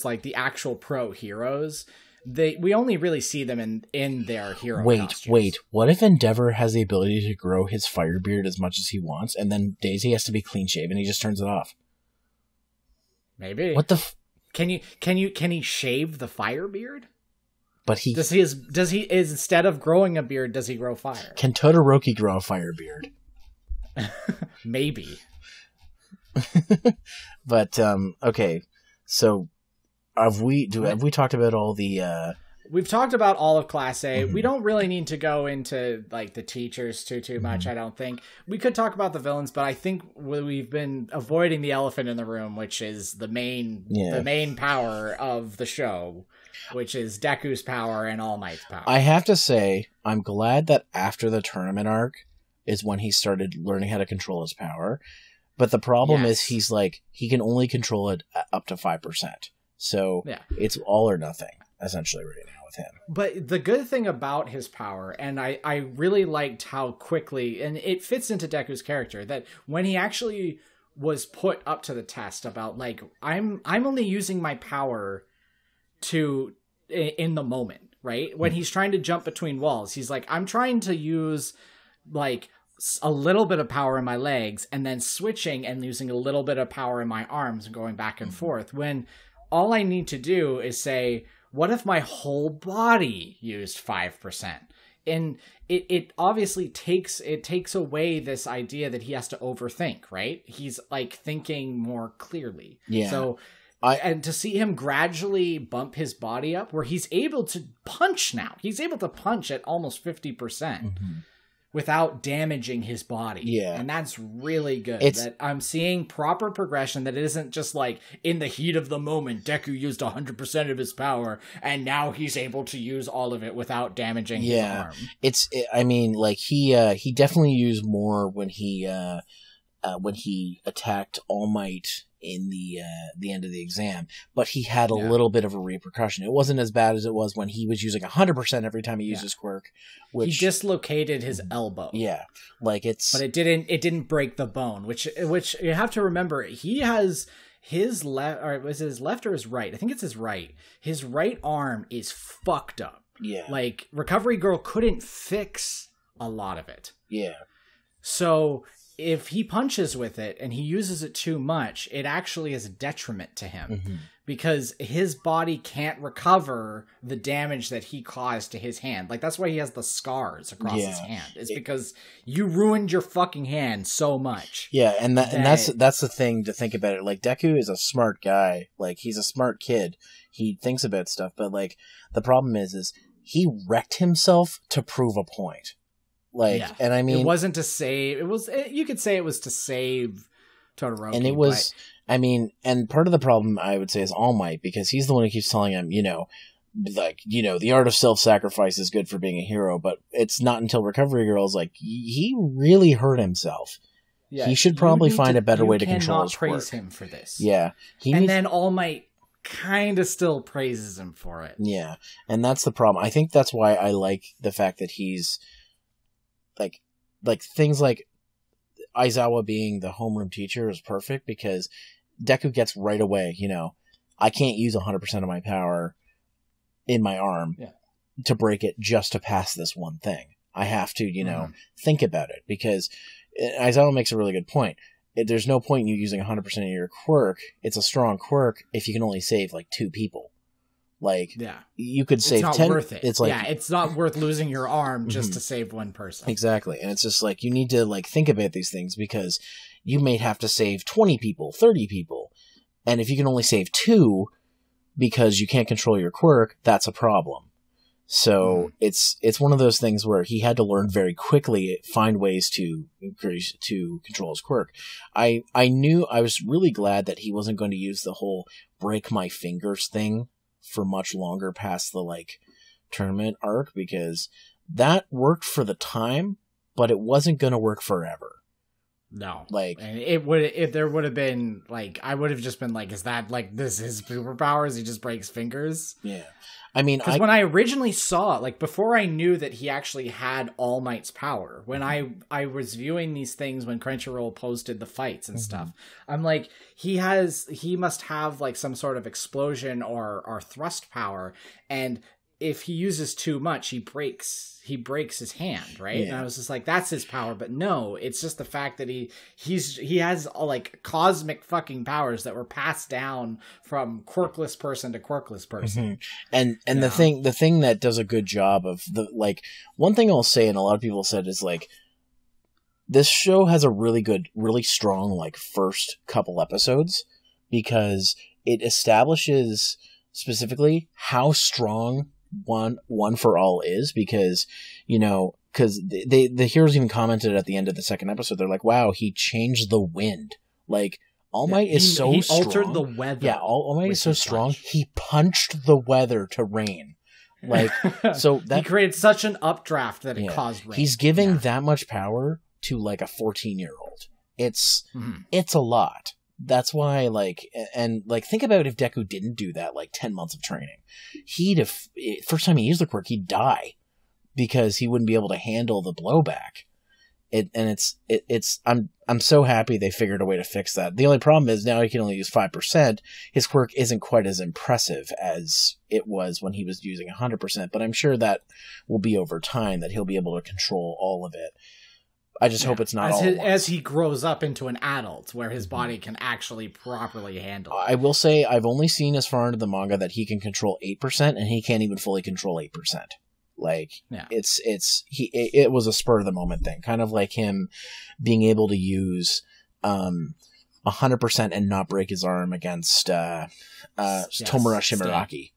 Speaker 2: like the actual pro heroes, we only really see them in their hero costumes.
Speaker 1: Wait, what if Endeavor has the ability to grow his fire beard as much as he wants, and then Daisy has to be clean shaven, he just turns it off?
Speaker 2: Maybe.
Speaker 1: What the
Speaker 2: Can he shave the fire beard?
Speaker 1: But he
Speaker 2: does he instead of growing a beard, does he grow fire?
Speaker 1: Can Todoroki grow a fire beard?
Speaker 2: Maybe.
Speaker 1: But okay, so have we talked about all the
Speaker 2: we've talked about all of Class A. We don't really need to go into, like, the teachers too much. I don't think we could talk about the villains, but I think we've been avoiding the elephant in the room, which is the main power of the show, which is Deku's power and All Might's power.
Speaker 1: I have to say, I'm glad that after the tournament arc is when he started learning how to control his power. But the problem is he's like, he can only control it up to 5%. So it's all or nothing, essentially, right now with him.
Speaker 2: But the good thing about his power, and I really liked how quickly, and it fits into Deku's character, that when he actually was put up to the test about, like, I'm only using my power in the moment, right? When he's trying to jump between walls, he's like, I'm trying to use, like, a little bit of power in my legs and then switching and using a little bit of power in my arms and going back and forth, when all I need to do is say, what if my whole body used 5%? And it obviously takes away this idea that he has to overthink, right? He's, like, thinking more clearly.
Speaker 1: Yeah.
Speaker 2: So and to see him gradually bump his body up where he's able to punch now. He's able to punch at almost 50%. without damaging his body.
Speaker 1: Yeah.
Speaker 2: And that's really good.
Speaker 1: It's,
Speaker 2: that I'm seeing proper progression, that it isn't just like in the heat of the moment, Deku used 100% of his power and now he's able to use all of it without damaging his arm.
Speaker 1: I mean, like he definitely used more when he attacked All Might in the end of the exam, but he had a little bit of a repercussion. It wasn't as bad as it was when he was using 100% every time he used his quirk. Which, he
Speaker 2: dislocated his elbow.
Speaker 1: Yeah, like
Speaker 2: but it didn't break the bone. Which you have to remember, he has his left, or it was his left or his right? I think it's his right. His right arm is fucked up.
Speaker 1: Yeah,
Speaker 2: like Recovery Girl couldn't fix a lot of it.
Speaker 1: Yeah,
Speaker 2: so if he punches with it and he uses it too much, it actually is a detriment to him because his body can't recover the damage that he caused to his hand. Like, that's why he has the scars across his hand. It's because you ruined your fucking hand so much.
Speaker 1: Yeah, and that's the thing to think about it. Like, Deku is a smart guy. Like, he's a smart kid. He thinks about stuff, but like the problem is he wrecked himself to prove a point. Like, and I mean,
Speaker 2: it wasn't to save. You could say it was to save Todoroki,
Speaker 1: and it was. I mean, and part of the problem I would say is All Might, because he's the one who keeps telling him, the art of self-sacrifice is good for being a hero, but it's not until Recovery Girl's like, he really hurt himself. Yeah, he should probably find a better way to control his quirk.
Speaker 2: You cannot praise him for this.
Speaker 1: Yeah,
Speaker 2: then All Might kind of still praises him for it.
Speaker 1: Yeah, and that's the problem. I think that's why I like the fact that he's like things like Aizawa being the homeroom teacher is perfect, because Deku gets right away, I can't use 100% of my power in my arm to break it just to pass this one thing. I have to, think about it, because Aizawa makes a really good point. There's no point in you using 100% of your quirk. It's a strong quirk if you can only save like 2 people. Like, you could save 10. It's not worth it.
Speaker 2: It's like, it's not worth losing your arm just to save one person.
Speaker 1: Exactly. And it's just like, you need to like think about these things, because you may have to save 20 people, 30 people. And if you can only save 2 because you can't control your quirk, that's a problem. So it's one of those things where he had to learn very quickly, find ways to control his quirk. I was really glad that he wasn't going to use the whole break my fingers thing for much longer past the like tournament arc, because that worked for the time, but it wasn't going to work forever.
Speaker 2: No,
Speaker 1: like,
Speaker 2: and if there would have been like, I would have just been like, is that like this his superpowers? He just breaks fingers.
Speaker 1: Yeah, I mean,
Speaker 2: because when I originally saw it, like before I knew that he actually had All Might's power, when I was viewing these things when Crunchyroll posted the fights and stuff, I'm like, he must have like some sort of explosion or thrust power, and if he uses too much, he breaks his hand, right? And I was just like, that's his power, but no, it's just the fact that he has like cosmic fucking powers that were passed down from quirkless person to quirkless person.
Speaker 1: And the thing that does a good job of the, like, one thing I'll say, and a lot of people said, is like, this show has a really strong like first couple episodes, because it establishes specifically how strong one for all is, because the heroes even commented at the end of the second episode, they're like, wow, he changed the wind. Like, All Might is so
Speaker 2: he
Speaker 1: strong.
Speaker 2: Altered the weather.
Speaker 1: Yeah, All Might is so strong. He punched the weather to rain. Like, so that
Speaker 2: he created such an updraft that it caused rain.
Speaker 1: He's giving that much power to like a 14-year-old. It's a lot. That's why, like, and like, think about if Deku didn't do that, like 10 months of training, first time he used the quirk, he'd die, because he wouldn't be able to handle the blowback. I'm so happy they figured a way to fix that. The only problem is now he can only use 5%. His quirk isn't quite as impressive as it was when he was using 100%, but I'm sure that will be over time, that he'll be able to control all of it. I just hope it's not
Speaker 2: as he grows up into an adult, where his body can actually properly handle it.
Speaker 1: I will say I've only seen as far into the manga that he can control 8%, and he can't even fully control 8%. Like, it was a spur of the moment thing, kind of like him being able to use 100% and not break his arm against Tomura Shimaraki.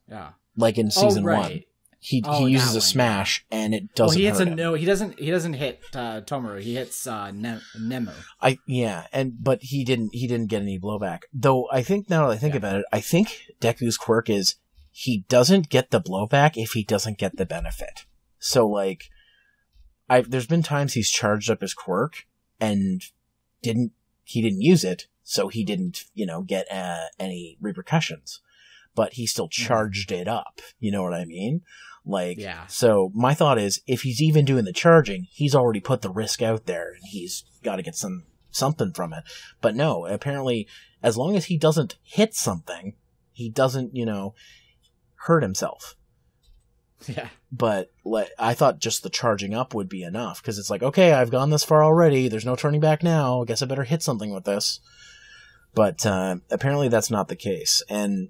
Speaker 2: Yeah,
Speaker 1: like in season 1. he uses a smash and it doesn't.
Speaker 2: He hits
Speaker 1: hurt him.
Speaker 2: No, he doesn't hit Tomoru. He hits Nemo.
Speaker 1: But he didn't get any blowback. Though I think now that I think about it, I think Deku's quirk is he doesn't get the blowback if he doesn't get the benefit. So like, there's been times he's charged up his quirk and didn't use it, so he didn't get any repercussions, but he still charged it up. You know what I mean? Like, so my thought is, if he's even doing the charging, he's already put the risk out there, and he's got to get something from it. But no, apparently, as long as he doesn't hit something, he doesn't, hurt himself.
Speaker 2: Yeah.
Speaker 1: But I thought just the charging up would be enough, because it's like, okay, I've gone this far already. There's no turning back now. I guess I better hit something with this. But apparently that's not the case, and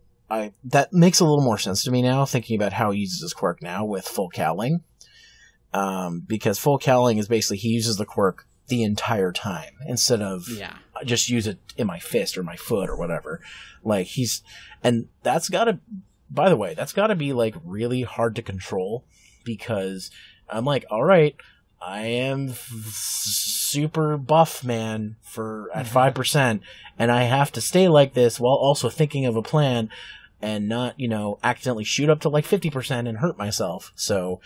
Speaker 1: that makes a little more sense to me now, thinking about how he uses his quirk now with full cowling. Because full cowling is basically he uses the quirk the entire time instead of just use it in my fist or my foot or whatever. Like and that's gotta be like really hard to control, because I'm like, all right, I am super buff man at 5%, and I have to stay like this while also thinking of a plan and not, accidentally shoot up to like 50% and hurt myself. So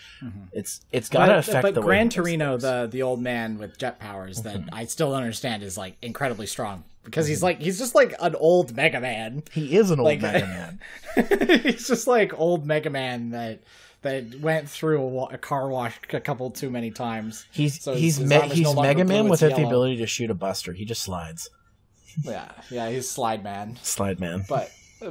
Speaker 1: it's got to affect the way. But
Speaker 2: Gran Torino, the old man with jet powers that I still don't understand, is like incredibly strong, because he's just like an old Mega Man.
Speaker 1: He is an old Mega Man.
Speaker 2: He's just like old Mega Man that went through a car wash a couple too many times.
Speaker 1: He's Mega Man without the ability to shoot a buster. He just slides.
Speaker 2: Yeah, he's Slide Man.
Speaker 1: Slide Man.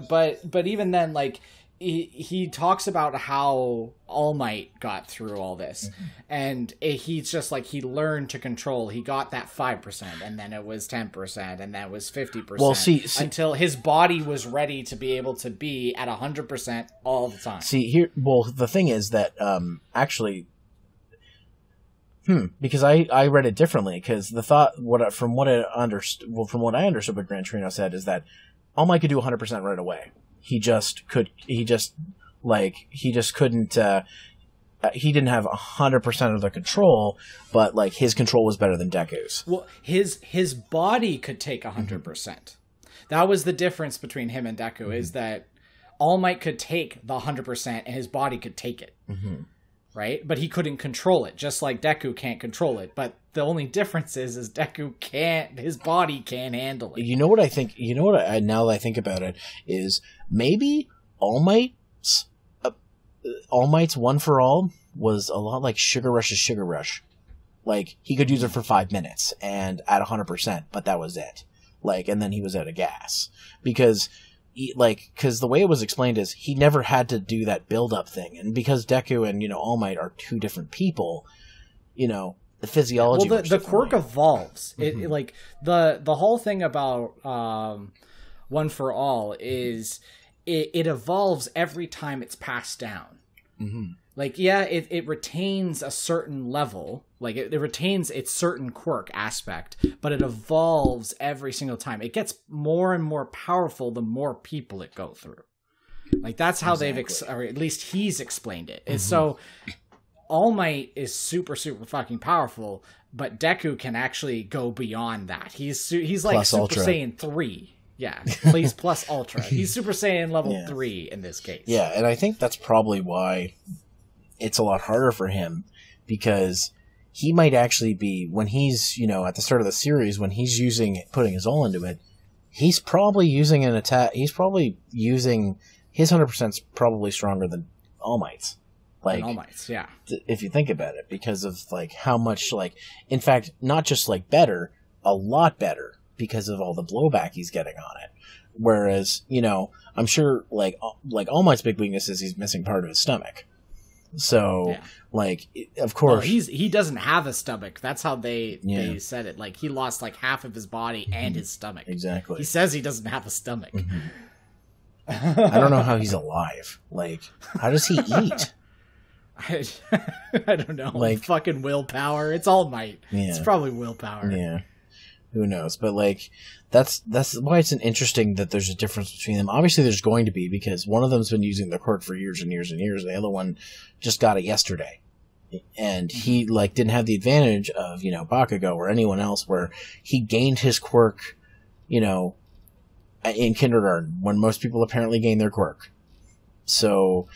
Speaker 2: But even then, like, he talks about how All Might got through all this, and he's just like, he learned to control. He got that 5%, and then it was 10%, and that was 50%.
Speaker 1: Well, see,
Speaker 2: until his body was ready to be able to be at 100% all the time.
Speaker 1: The thing is that actually, because I read it differently, because the thought from what I understood what Gran Torino said is that All Might could do 100% right away. He didn't have 100% of the control, but like his control was better than Deku's.
Speaker 2: Well, his body could take 100%. That was the difference between him and Deku, is that All Might could take the 100% and his body could take it. Right? But he couldn't control it, just like Deku can't control it. But the only difference is Deku his body can't handle it.
Speaker 1: You know what I think? Now that I think about it, is maybe All Might's One for All was a lot like Sugar Rush's Sugar Rush. Like, he could use it for 5 minutes and at 100%, but that was it. Like, and then he was out of gas. Because the way it was explained is he never had to do that build-up thing. And because Deku and, All Might are two different people, the physiology
Speaker 2: the quirk evolves. It like, the whole thing about One for All is it evolves every time it's passed down. Like, it retains a certain level. Like, it retains its certain quirk aspect, but it evolves every single time. It gets more and more powerful the more people it go through. Like, that's how they've, or at least he's explained it. And so, All Might is super, super fucking powerful, but Deku can actually go beyond that. He's like
Speaker 1: plus
Speaker 2: Super
Speaker 1: Ultra.
Speaker 2: Saiyan 3. Yeah, please, plus Ultra. He's Super Saiyan level 3 in this case.
Speaker 1: Yeah, and I think that's probably why it's a lot harder for him, because he might actually be, when he's, at the start of the series, when he's putting his all into it, he's probably using an attack, he's probably using, his 100% is probably stronger than All Might's. Like,
Speaker 2: All Might's, yeah.
Speaker 1: If you think about it, because of, like, how much, like, in fact, not just, like, better, a lot better, because of all the blowback he's getting on it. Whereas, I'm sure, like All Might's big weakness is he's missing part of his stomach. So, of course...
Speaker 2: Well, he doesn't have a stomach. That's how they said it. Like, he lost, like, half of his body and his stomach.
Speaker 1: Exactly.
Speaker 2: He says he doesn't have a stomach.
Speaker 1: I don't know how he's alive. Like, how does he eat?
Speaker 2: I don't know.
Speaker 1: Like,
Speaker 2: fucking willpower. It's All Might.
Speaker 1: Yeah.
Speaker 2: It's probably willpower.
Speaker 1: Yeah. who knows? But like, that's why it's an interesting that there's a difference between them. Obviously, there's going to be, because one of them's been using the quirk for years and years and years. The other one just got it yesterday, and he like didn't have the advantage of Bakugo or anyone else, where he gained his quirk, in kindergarten when most people apparently gain their quirk. So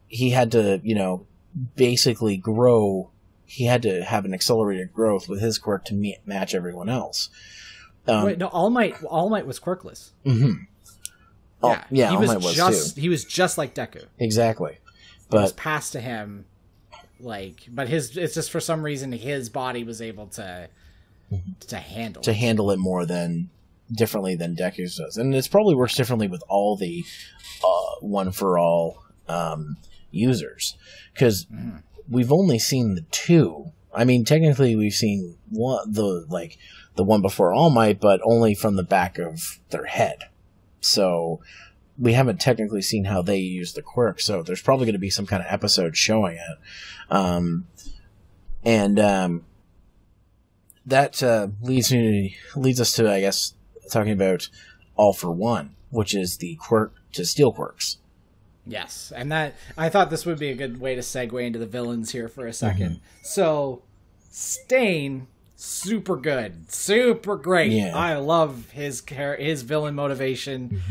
Speaker 1: he had to, basically grow. He had to have an accelerated growth with his quirk to match everyone else.
Speaker 2: Wait, no, All Might was quirkless.
Speaker 1: Mm-hmm. Yeah,
Speaker 2: All
Speaker 1: Might was too.
Speaker 2: He was just like Deku.
Speaker 1: Exactly,
Speaker 2: but it was passed to him, but it's just for some reason his body was able to handle it
Speaker 1: more differently than Deku's does, and it probably works differently with all the one for all users, because we've only seen the two. I mean, technically, we've seen the one before All Might, but only from the back of their head. So we haven't technically seen how they use the quirk. So there's probably going to be some kind of episode showing it, that leads us to, I guess, talking about All for One, which is the quirk to steal quirks.
Speaker 2: Yes, and that I thought this would be a good way to segue into the villains here for a second. Mm-hmm. So, Stain, super good, super great. Yeah. I love his villain motivation.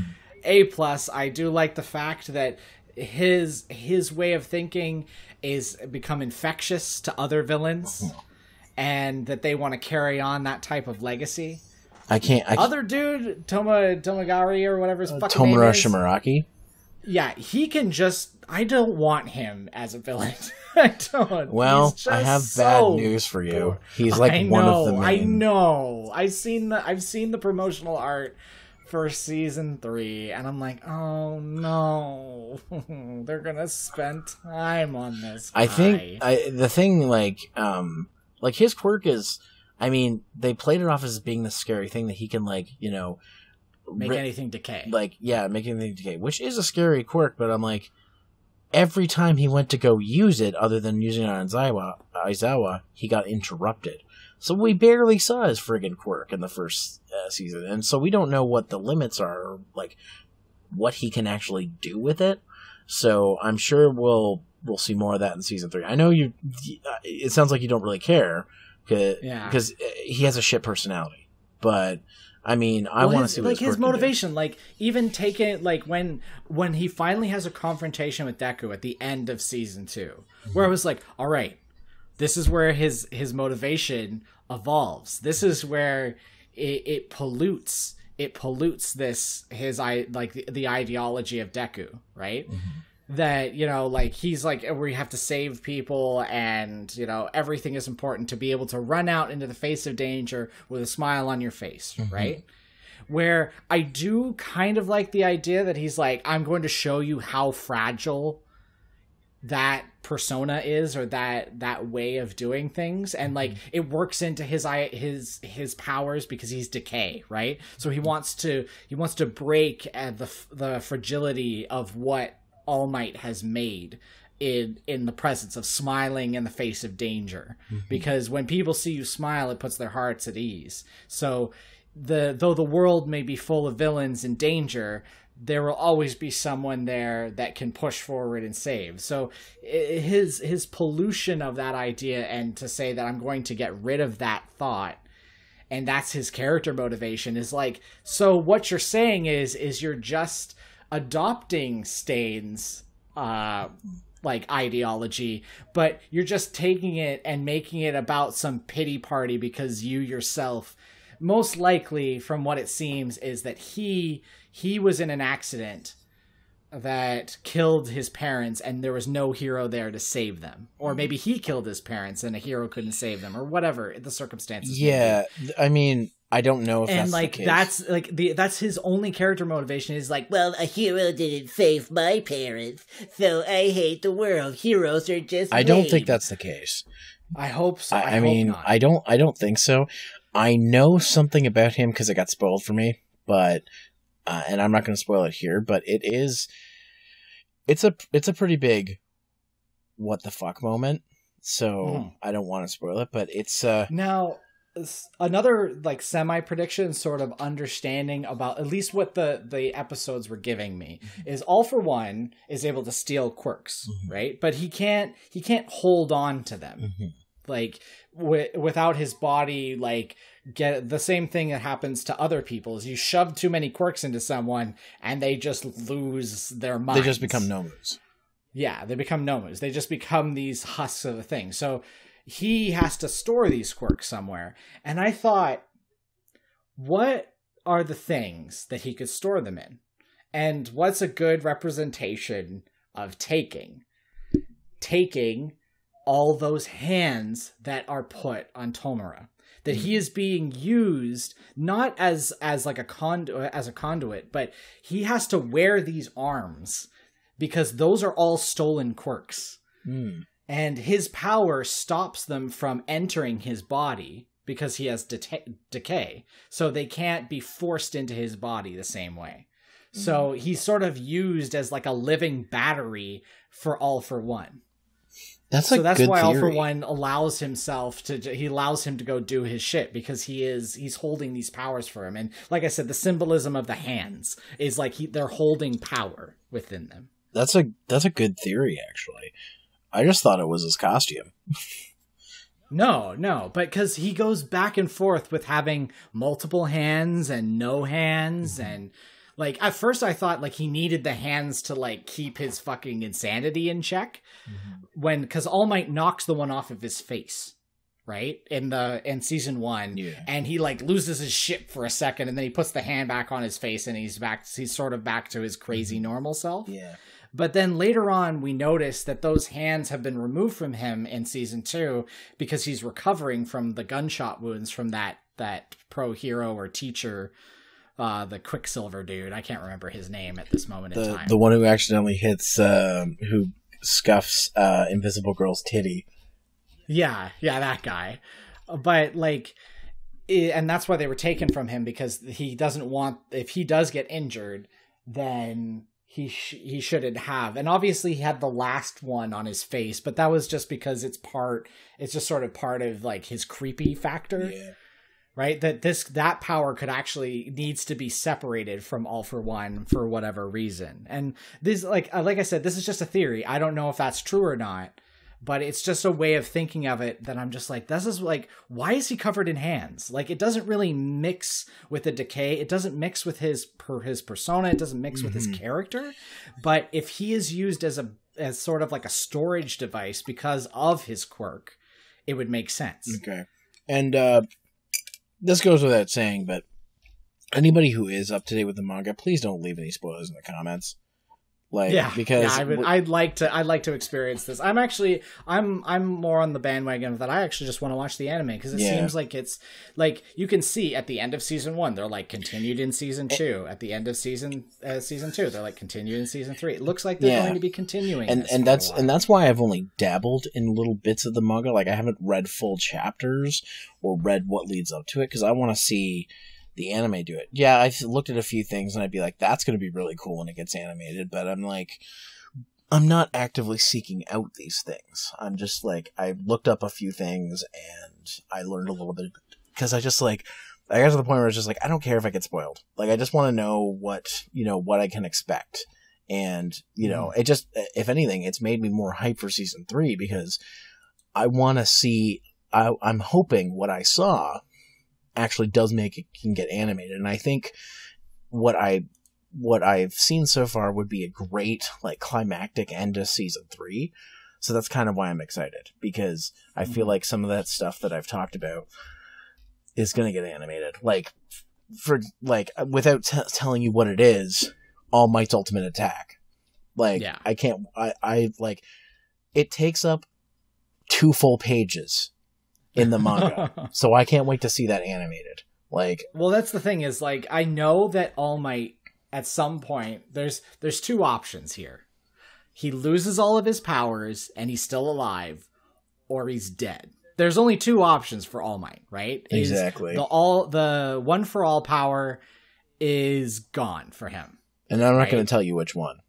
Speaker 2: Mm-hmm. A+. I do like the fact that his way of thinking is become infectious to other villains, and that they want to carry on that type of legacy. Other dude, Tomagari or whatever his fucking name is.
Speaker 1: Shimaraki.
Speaker 2: Yeah, he can just... I don't want him as a villain. I don't.
Speaker 1: Well, I have bad news for you. He's like one of the main...
Speaker 2: I know. I've seen the promotional art for season 3, and I'm like, oh no, they're gonna spend time on this guy.
Speaker 1: I think the thing, like his quirk is... I mean, they played it off as being the scary thing that he can,
Speaker 2: make anything decay.
Speaker 1: Make anything decay, which is a scary quirk, but I'm like, every time he went to go use it, other than using it on Aizawa, he got interrupted. So we barely saw his friggin' quirk in the first season, and so we don't know what the limits are, like, what he can actually do with it. So I'm sure we'll see more of that in season 3. I know it sounds like you don't really care, because he has a shit personality, but... I mean, I want to see what
Speaker 2: his motivation, even taking when he finally has a confrontation with Deku at the end of season 2, where I was like, all right, this is where his motivation evolves. This is where it pollutes the ideology of Deku, right? Mm-hmm. That, he's we have to save people, and, everything is important to be able to run out into the face of danger with a smile on your face, mm-hmm. right? Where I do kind of like the idea that he's like, I'm going to show you how fragile that persona is, or that way of doing things, and it works into his powers because he's decay, right? So he wants to break the fragility of what All Might has made in the presence of smiling in the face of danger, mm-hmm. because when people see you smile, it puts their hearts at ease. So though the world may be full of villains and danger, there will always be someone there that can push forward and save. So his pollution of that idea, and to say that I'm going to get rid of that thought, and that's his character motivation, is so what you're saying is you're just adopting Stain's ideology, but you're just taking it and making it about some pity party because you yourself, most likely from what it seems, is that he was in an accident that killed his parents, and there was no hero there to save them, or maybe he killed his parents and a hero couldn't save them, or whatever the circumstances.
Speaker 1: Yeah, I mean, I don't know if that's the case.
Speaker 2: That's his only character motivation, is
Speaker 3: well, a hero didn't save my parents, so I hate the world. Heroes are just
Speaker 1: I don't think that's the case.
Speaker 2: I hope so.
Speaker 1: I mean, not. I don't think so. I know something about him because it got spoiled for me, but and I'm not going to spoil it here, but it's a pretty big what the fuck moment. So I don't want to spoil it, but it's
Speaker 2: now. another like semi prediction, sort of understanding about at least what the episodes were giving me is All For One is able to steal quirks, right? But he can't hold on to them. Like without his body, like get the same thing that happens to other people is you shove too many quirks into someone and they just lose their minds.
Speaker 1: They just become nomus.
Speaker 2: Yeah, they become nomus. They just become these husks of a thing. So he has to store these quirks somewhere. And I thought, what are the things that he could store them in? And what's a good representation of taking all those hands that are put on Tomura? That he is being used not as like a conduit, but he has to wear these arms because those are all stolen quirks. And his power stops them from entering his body because he has decay. So they can't be forced into his body the same way. So he's sort of used as like a living battery for All For One.
Speaker 1: That's
Speaker 2: why
Speaker 1: theory.
Speaker 2: All For One allows him to go do his shit because he's holding these powers for him. And like I said, the symbolism of the hands is like they're holding power within them.
Speaker 1: That's a good theory, actually. I just thought it was his costume.
Speaker 2: No, but because he goes back and forth with having multiple hands and no hands, and like at first I thought like he needed the hands to like keep his fucking insanity in check, because All Might knocks the one off of his face, right, in season 1, and he like loses his shit for a second, and then he puts the hand back on his face, and he's sort of back to his crazy normal self.
Speaker 1: Yeah.
Speaker 2: But then later on, we notice that those hands have been removed from him in season 2 because he's recovering from the gunshot wounds from that pro hero or teacher, the Quicksilver dude. I can't remember his name at this moment in time.
Speaker 1: The one who accidentally hits, who scuffs Invisible Girl's titty.
Speaker 2: Yeah, that guy. But like, and that's why they were taken from him, because he doesn't want, if he does get injured, then he shouldn't have. And obviously he had the last one on his face, but that was just because it's just sort of part of like his creepy factor. Yeah. Right? That power needs to be separated from All For One for whatever reason. And this, like I said, this is just a theory. I don't know if that's true or not, but it's just a way of thinking of it that I'm just like, this is like, why is he covered in hands? Like, it doesn't really mix with the decay. It doesn't mix with his persona. It doesn't mix with his character. But if he is used as sort of like a storage device because of his quirk, it would make sense.
Speaker 1: Okay. And this goes without saying, but anybody who is up to date with the manga, please don't leave any spoilers in the comments.
Speaker 2: I'd like to experience this. I'm more on the bandwagon of that. I actually just want to watch the anime because it seems like it's like you can see at the end of season 1 they're like continued in season 2. At the end of season 2 they're like continued in season 3. It looks like they're going to be continuing.
Speaker 1: And that's why I've only dabbled in little bits of the manga. Like I haven't read full chapters or read what leads up to it because I want to see the anime do it. Yeah, I've looked at a few things and I'd be like, that's going to be really cool when it gets animated, but I'm like, I'm not actively seeking out these things. I'm just like, I looked up a few things and I learned a little bit because I got to the point where I was just like, I don't care if I get spoiled. Like, I just want to know what I can expect. And, it just, if anything, it's made me more hyped for season 3 because I want to see, I'm hoping what I saw actually does make it can get animated. And I think what I've seen so far would be a great like climactic end to season 3. So that's kind of why I'm excited, because I feel like some of that stuff that I've talked about is going to get animated. Like for like without telling you what it is, All Might's ultimate attack. Like I like it takes up 2 full pages in the manga. So I can't wait to see that animated. Like,
Speaker 2: well, that's the thing is like, I know that All Might at some point, there's 2 options here. He loses all of his powers and he's still alive, or he's dead. There's only 2 options for All Might, right?
Speaker 1: Exactly.
Speaker 2: The one for all power is gone for him.
Speaker 1: And I'm not going to tell you which one.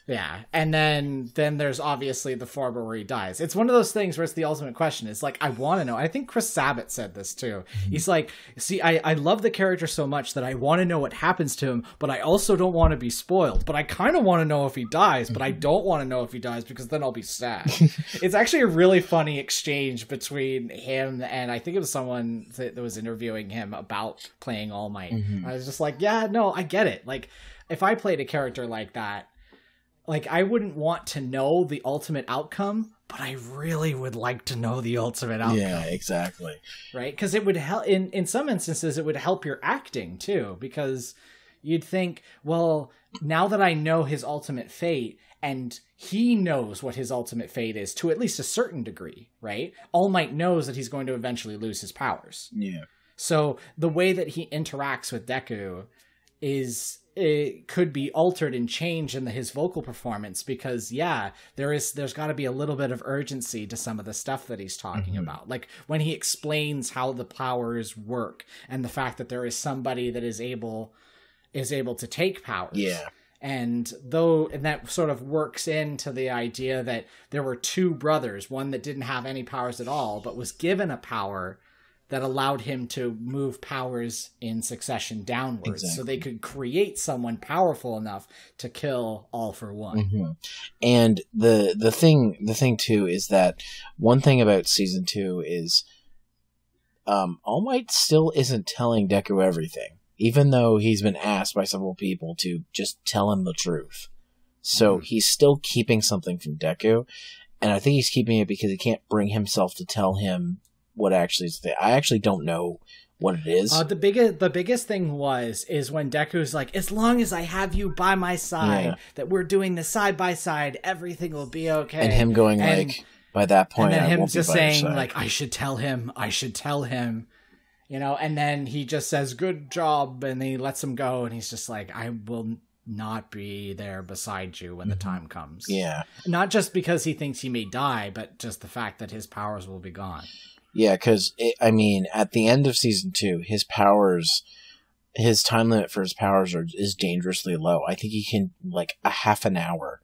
Speaker 2: Yeah, and then there's obviously the former where he dies. It's one of those things where it's the ultimate question. It's like, I want to know. I think Chris Sabat said this too. He's like, see, I love the character so much that I want to know what happens to him, but I also don't want to be spoiled. But I kind of want to know if he dies, but I don't want to know if he dies because then I'll be sad. It's actually a really funny exchange between him and I think it was someone that was interviewing him about playing All Might. I was just like, yeah, no, I get it. Like, if I played a character like that, like, I wouldn't want to know the ultimate outcome, but I really would like to know the ultimate outcome.
Speaker 1: Yeah, exactly.
Speaker 2: Right? Because it would help, in some instances, it would help your acting, too. Because you'd think, well, now that I know his ultimate fate, and he knows what his ultimate fate is, to at least a certain degree, right? All Might knows that he's going to eventually lose his powers.
Speaker 1: Yeah.
Speaker 2: So the way that he interacts with Deku it could be altered and changed in his vocal performance because there's got to be a little bit of urgency to some of the stuff that he's talking about, like when he explains how the powers work and the fact that there is somebody that is able to take powers. And that sort of works into the idea that there were two brothers, one that didn't have any powers at all but was given a power that allowed him to move powers in succession downwards. So they could create someone powerful enough to kill All for One.
Speaker 1: And the thing too is that one thing about season 2 is All Might still isn't telling Deku everything, even though he's been asked by several people to just tell him the truth. So he's still keeping something from Deku, and I think he's keeping it because he can't bring himself to tell him what actually is there. I actually don't know what it is.
Speaker 2: The biggest thing is when Deku's like, as long as I have you by my side, that we're doing this side by side, everything will be okay.
Speaker 1: And him going like, by that point,
Speaker 2: and then
Speaker 1: I
Speaker 2: him
Speaker 1: won't
Speaker 2: just
Speaker 1: be by your
Speaker 2: saying
Speaker 1: side.
Speaker 2: like, I should tell him, you know. And then he just says, "Good job," and he lets him go, and he's just like, I will not be there beside you when the time comes.
Speaker 1: Yeah,
Speaker 2: not just because he thinks he may die, but just the fact that his powers will be gone.
Speaker 1: Yeah, because, I mean, at the end of Season 2, his time limit for his powers is dangerously low. I think he can, like, a half an hour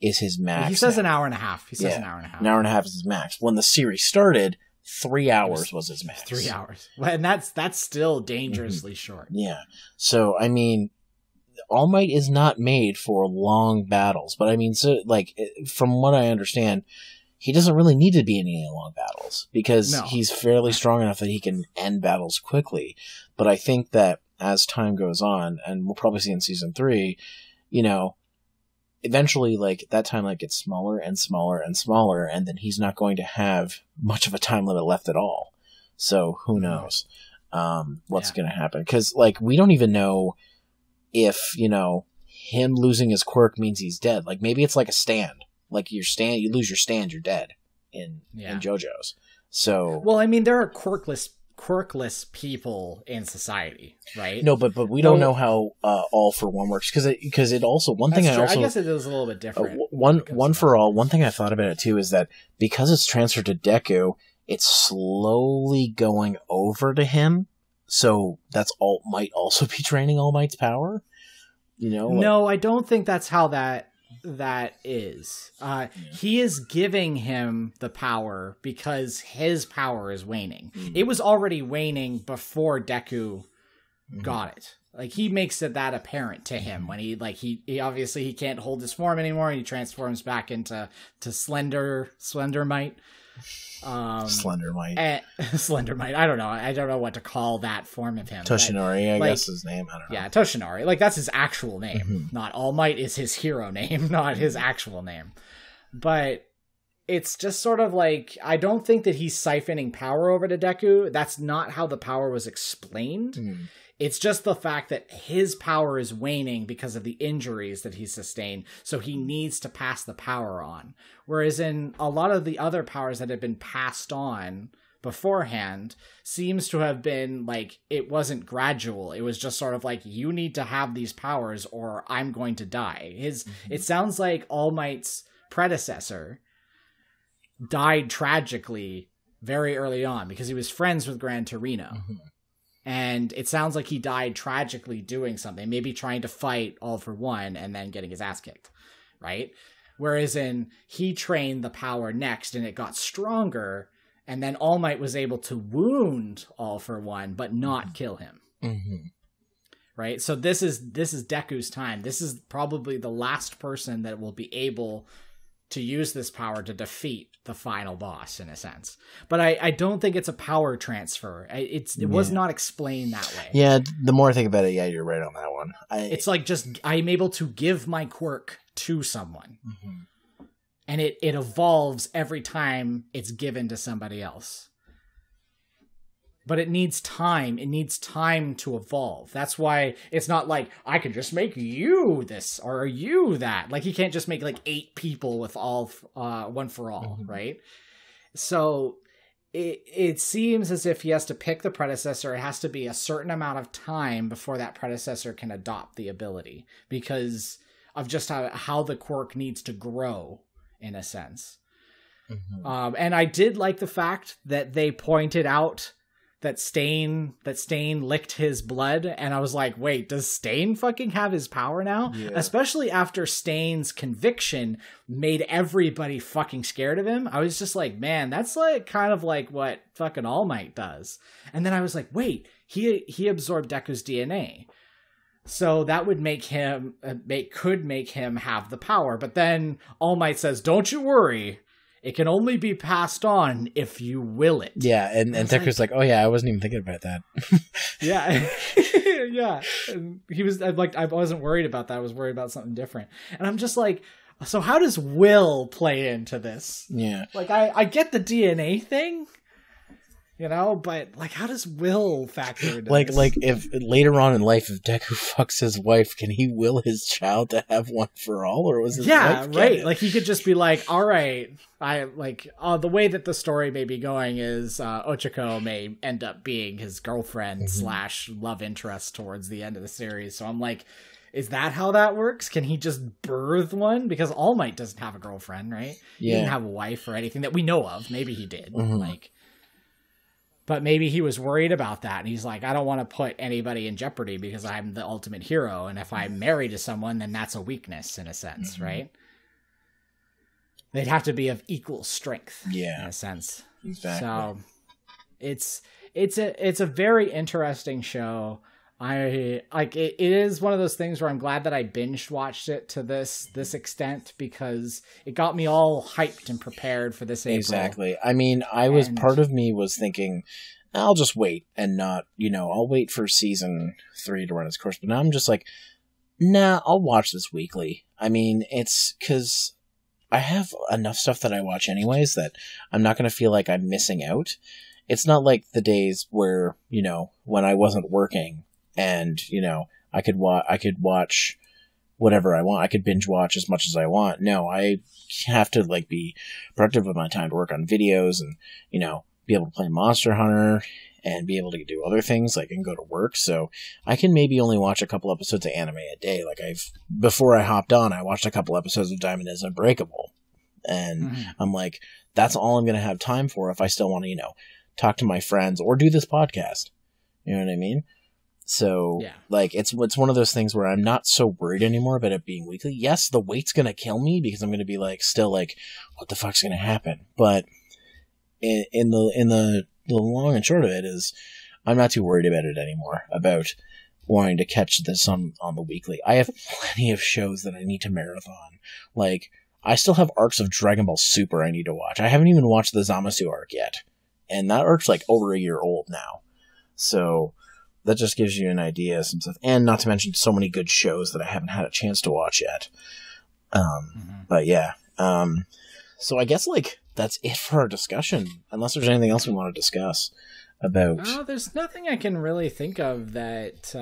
Speaker 1: is his max.
Speaker 2: He says an hour and a half. An hour and a half.
Speaker 1: An hour and a half is his max. When the series started, 3 hours was his max.
Speaker 2: 3 hours. And that's still dangerously short.
Speaker 1: Yeah. So, I mean, All Might is not made for long battles. But, I mean, so, like, from what I understand, he doesn't really need to be in any long battles because he's fairly strong enough that he can end battles quickly. But I think that as time goes on, and we'll probably see in Season 3, you know, eventually, like, that time limit gets smaller and smaller and smaller, and then he's not going to have much of a time limit left at all. So who knows what's going to happen? Because, like, we don't even know if, you know, him losing his quirk means he's dead. Like, maybe it's like a stand. Like, you lose your stand, you're dead in JoJo's. So,
Speaker 2: well, I mean, there are quirkless people in society, right?
Speaker 1: No, but we don't know how All for One works because it also one thing I
Speaker 2: guess it is a little bit different.
Speaker 1: One for All. One thing I thought about it too is that because it's transferred to Deku, it's slowly going over to him. So that's All Might also be training All Might's power. You know?
Speaker 2: No, I don't think that's how that is. He is giving him the power because his power is waning. It was already waning before Deku got it. Like, he makes that apparent to him when he obviously he can't hold his form anymore and he transforms back into Slender Might.
Speaker 1: Slender Might.
Speaker 2: Slender Might. I don't know what to call that form of him.
Speaker 1: Toshinori, I guess his name. I don't know.
Speaker 2: Yeah, Toshinori. Like, that's his actual name. Not All Might is his hero name, not his actual name. But it's just sort of like, I don't think that he's siphoning power over to Deku. That's not how the power was explained. It's just the fact that his power is waning because of the injuries that he sustained, so he needs to pass the power on. Whereas in a lot of the other powers that have been passed on beforehand, seems to have been like, it wasn't gradual. It was just sort of like, you need to have these powers or I'm going to die. It sounds like All Might's predecessor died tragically very early on because he was friends with Gran Torino. And it sounds like he died tragically doing something, maybe trying to fight All for One and then getting his ass kicked. right? Whereas he trained the power next and it got stronger, and then All Might was able to wound All for One, but not kill him.
Speaker 1: Mm-hmm.
Speaker 2: Right? So this is Deku's time. This is probably the last person that will be able to use this power to defeat the final boss, in a sense. But I don't think it's a power transfer. It was not explained that way.
Speaker 1: Yeah, the more I think about it, yeah, you're right on that one.
Speaker 2: It's like just I'm able to give my quirk to someone. Mm-hmm. And it evolves every time it's given to somebody else. But it needs time. It needs time to evolve. That's why it's not like, I can just make you this or you that. Like, he can't just make like 8 people with all one for all, mm-hmm. right? So it seems as if he has to pick the predecessor. It has to be a certain amount of time before that predecessor can adopt the ability, because of just how the quirk needs to grow, in a sense. Mm-hmm. And I did like the fact that they pointed out that Stain licked his blood, and I was like, wait, does Stain fucking have his power now? Yeah. Especially after Stain's conviction made everybody fucking scared of him. I was just like, man, that's like kind of like what fucking All Might does. And then I was like, wait, he absorbed Deku's DNA. So that would make him could make him have the power. But then All Might says, don't you worry, it can only be passed on if you will it.
Speaker 1: Yeah, and Deku's like, oh yeah, I wasn't even thinking about that.
Speaker 2: Yeah. Yeah. And he was like, I wasn't worried about that. I was worried about something different. And I'm just like, so how does will play into this?
Speaker 1: Yeah.
Speaker 2: Like, I get the DNA thing, you know, but like, how does will factor into this?
Speaker 1: Like if later on in life, if Deku fucks his wife, can he will his child to have one for all, or was his wife
Speaker 2: right?
Speaker 1: it?
Speaker 2: Like, he could just be like, all right, I like the way that the story may be going is Ochako may end up being his girlfriend / love interest towards the end of the series. So I'm like, is that how that works? Can he just birth one? Because All Might doesn't have a girlfriend, right?
Speaker 1: Yeah.
Speaker 2: He didn't have a wife or anything that we know of. Maybe he did. But maybe he was worried about that. And he's like, I don't want to put anybody in jeopardy because I'm the ultimate hero. And if I'm married to someone, then that's a weakness in a sense, right? They'd have to be of equal strength, in a sense.
Speaker 1: Exactly.
Speaker 2: So it's a very interesting show. I like it is one of those things where I'm glad that I binge watched it to this extent, because it got me all hyped and prepared for this April.
Speaker 1: Exactly. I mean, part of me was thinking, I'll just wait and not, I'll wait for season 3 to run its course. But now I'm just like, nah, I'll watch this weekly. I mean, it's because I have enough stuff that I watch anyways that I'm not going to feel like I'm missing out. It's not like the days where, when I wasn't working, and, I could watch whatever I want. I could binge watch as much as I want. No, I have to be productive with my time to work on videos and, be able to play Monster Hunter and be able to do other things and go to work. So I can maybe only watch a couple episodes of anime a day. Before I hopped on, I watched a couple episodes of Diamond is Unbreakable. And I'm like, that's all I'm going to have time for if I still want to, talk to my friends or do this podcast. You know what I mean? So, it's one of those things where I'm not so worried anymore about it being weekly. Yes, the wait's going to kill me because I'm going to be what the fuck's going to happen? But in the long and short of it is, I'm not too worried about it anymore, about wanting to catch this on the weekly. I have plenty of shows that I need to marathon. I still have arcs of Dragon Ball Super I need to watch. I haven't even watched the Zamasu arc yet. And that arc's over a year old now. So that just gives you an idea of some stuff. And not to mention so many good shows that I haven't had a chance to watch yet. But yeah. So I guess that's it for our discussion. Unless there's anything else we want to discuss about.
Speaker 2: No, there's nothing I can really think of that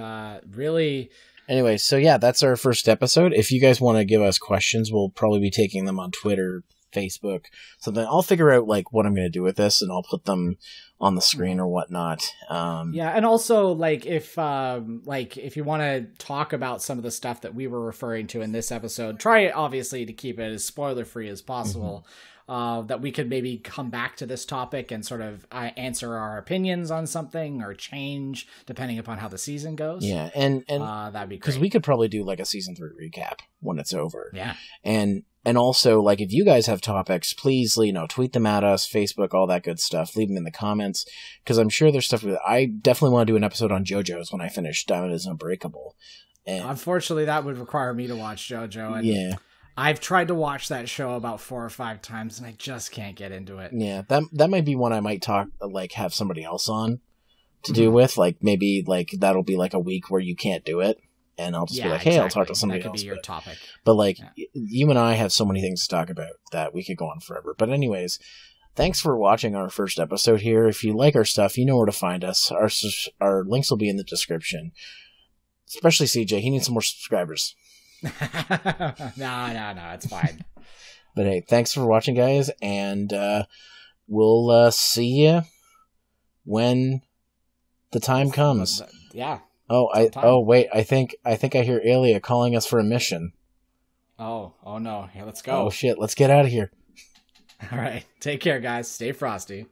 Speaker 2: really.
Speaker 1: Anyway, so yeah, that's our first episode. If you guys want to give us questions, we'll probably be taking them on Twitter, Facebook, something. I'll figure out what I'm going to do with this, and I'll put them on the screen or whatnot.
Speaker 2: Yeah, and also if you want to talk about some of the stuff that we were referring to in this episode, try obviously to keep it as spoiler free as possible. that we could maybe come back to this topic and sort of answer our opinions on something or change depending upon how the season goes.
Speaker 1: Yeah, and
Speaker 2: that'd be great.
Speaker 1: because we could probably do like a season 3 recap when it's over.
Speaker 2: Yeah,
Speaker 1: and also, like, if you guys have topics, please, tweet them at us, Facebook, all that good stuff. Leave them in the comments, because I'm sure there's stuff. I definitely want to do an episode on JoJo's when I finish Diamond is Unbreakable. And
Speaker 2: unfortunately, that would require me to watch JoJo. And
Speaker 1: yeah.
Speaker 2: I've tried to watch that show about 4 or 5 times, and I just can't get into it.
Speaker 1: Yeah, that might be one I might have somebody else on to do with. Like, maybe, that'll be, a week where you can't do it, and I'll just be like, hey, exactly. I'll talk to somebody else.
Speaker 2: That could be your topic.
Speaker 1: But, you and I have so many things to talk about that we could go on forever. But anyways, thanks for watching our first episode here. If you like our stuff, you know where to find us. Our links will be in the description. Especially CJ. He needs some more subscribers.
Speaker 2: No, it's fine.
Speaker 1: But hey, thanks for watching, guys, and we'll see you when the time comes.
Speaker 2: Yeah.
Speaker 1: Wait, I think I hear Alia calling us for a mission.
Speaker 2: Oh no. Here, let's go.
Speaker 1: Oh shit, let's get out of here.
Speaker 2: All right. Take care, guys. Stay frosty.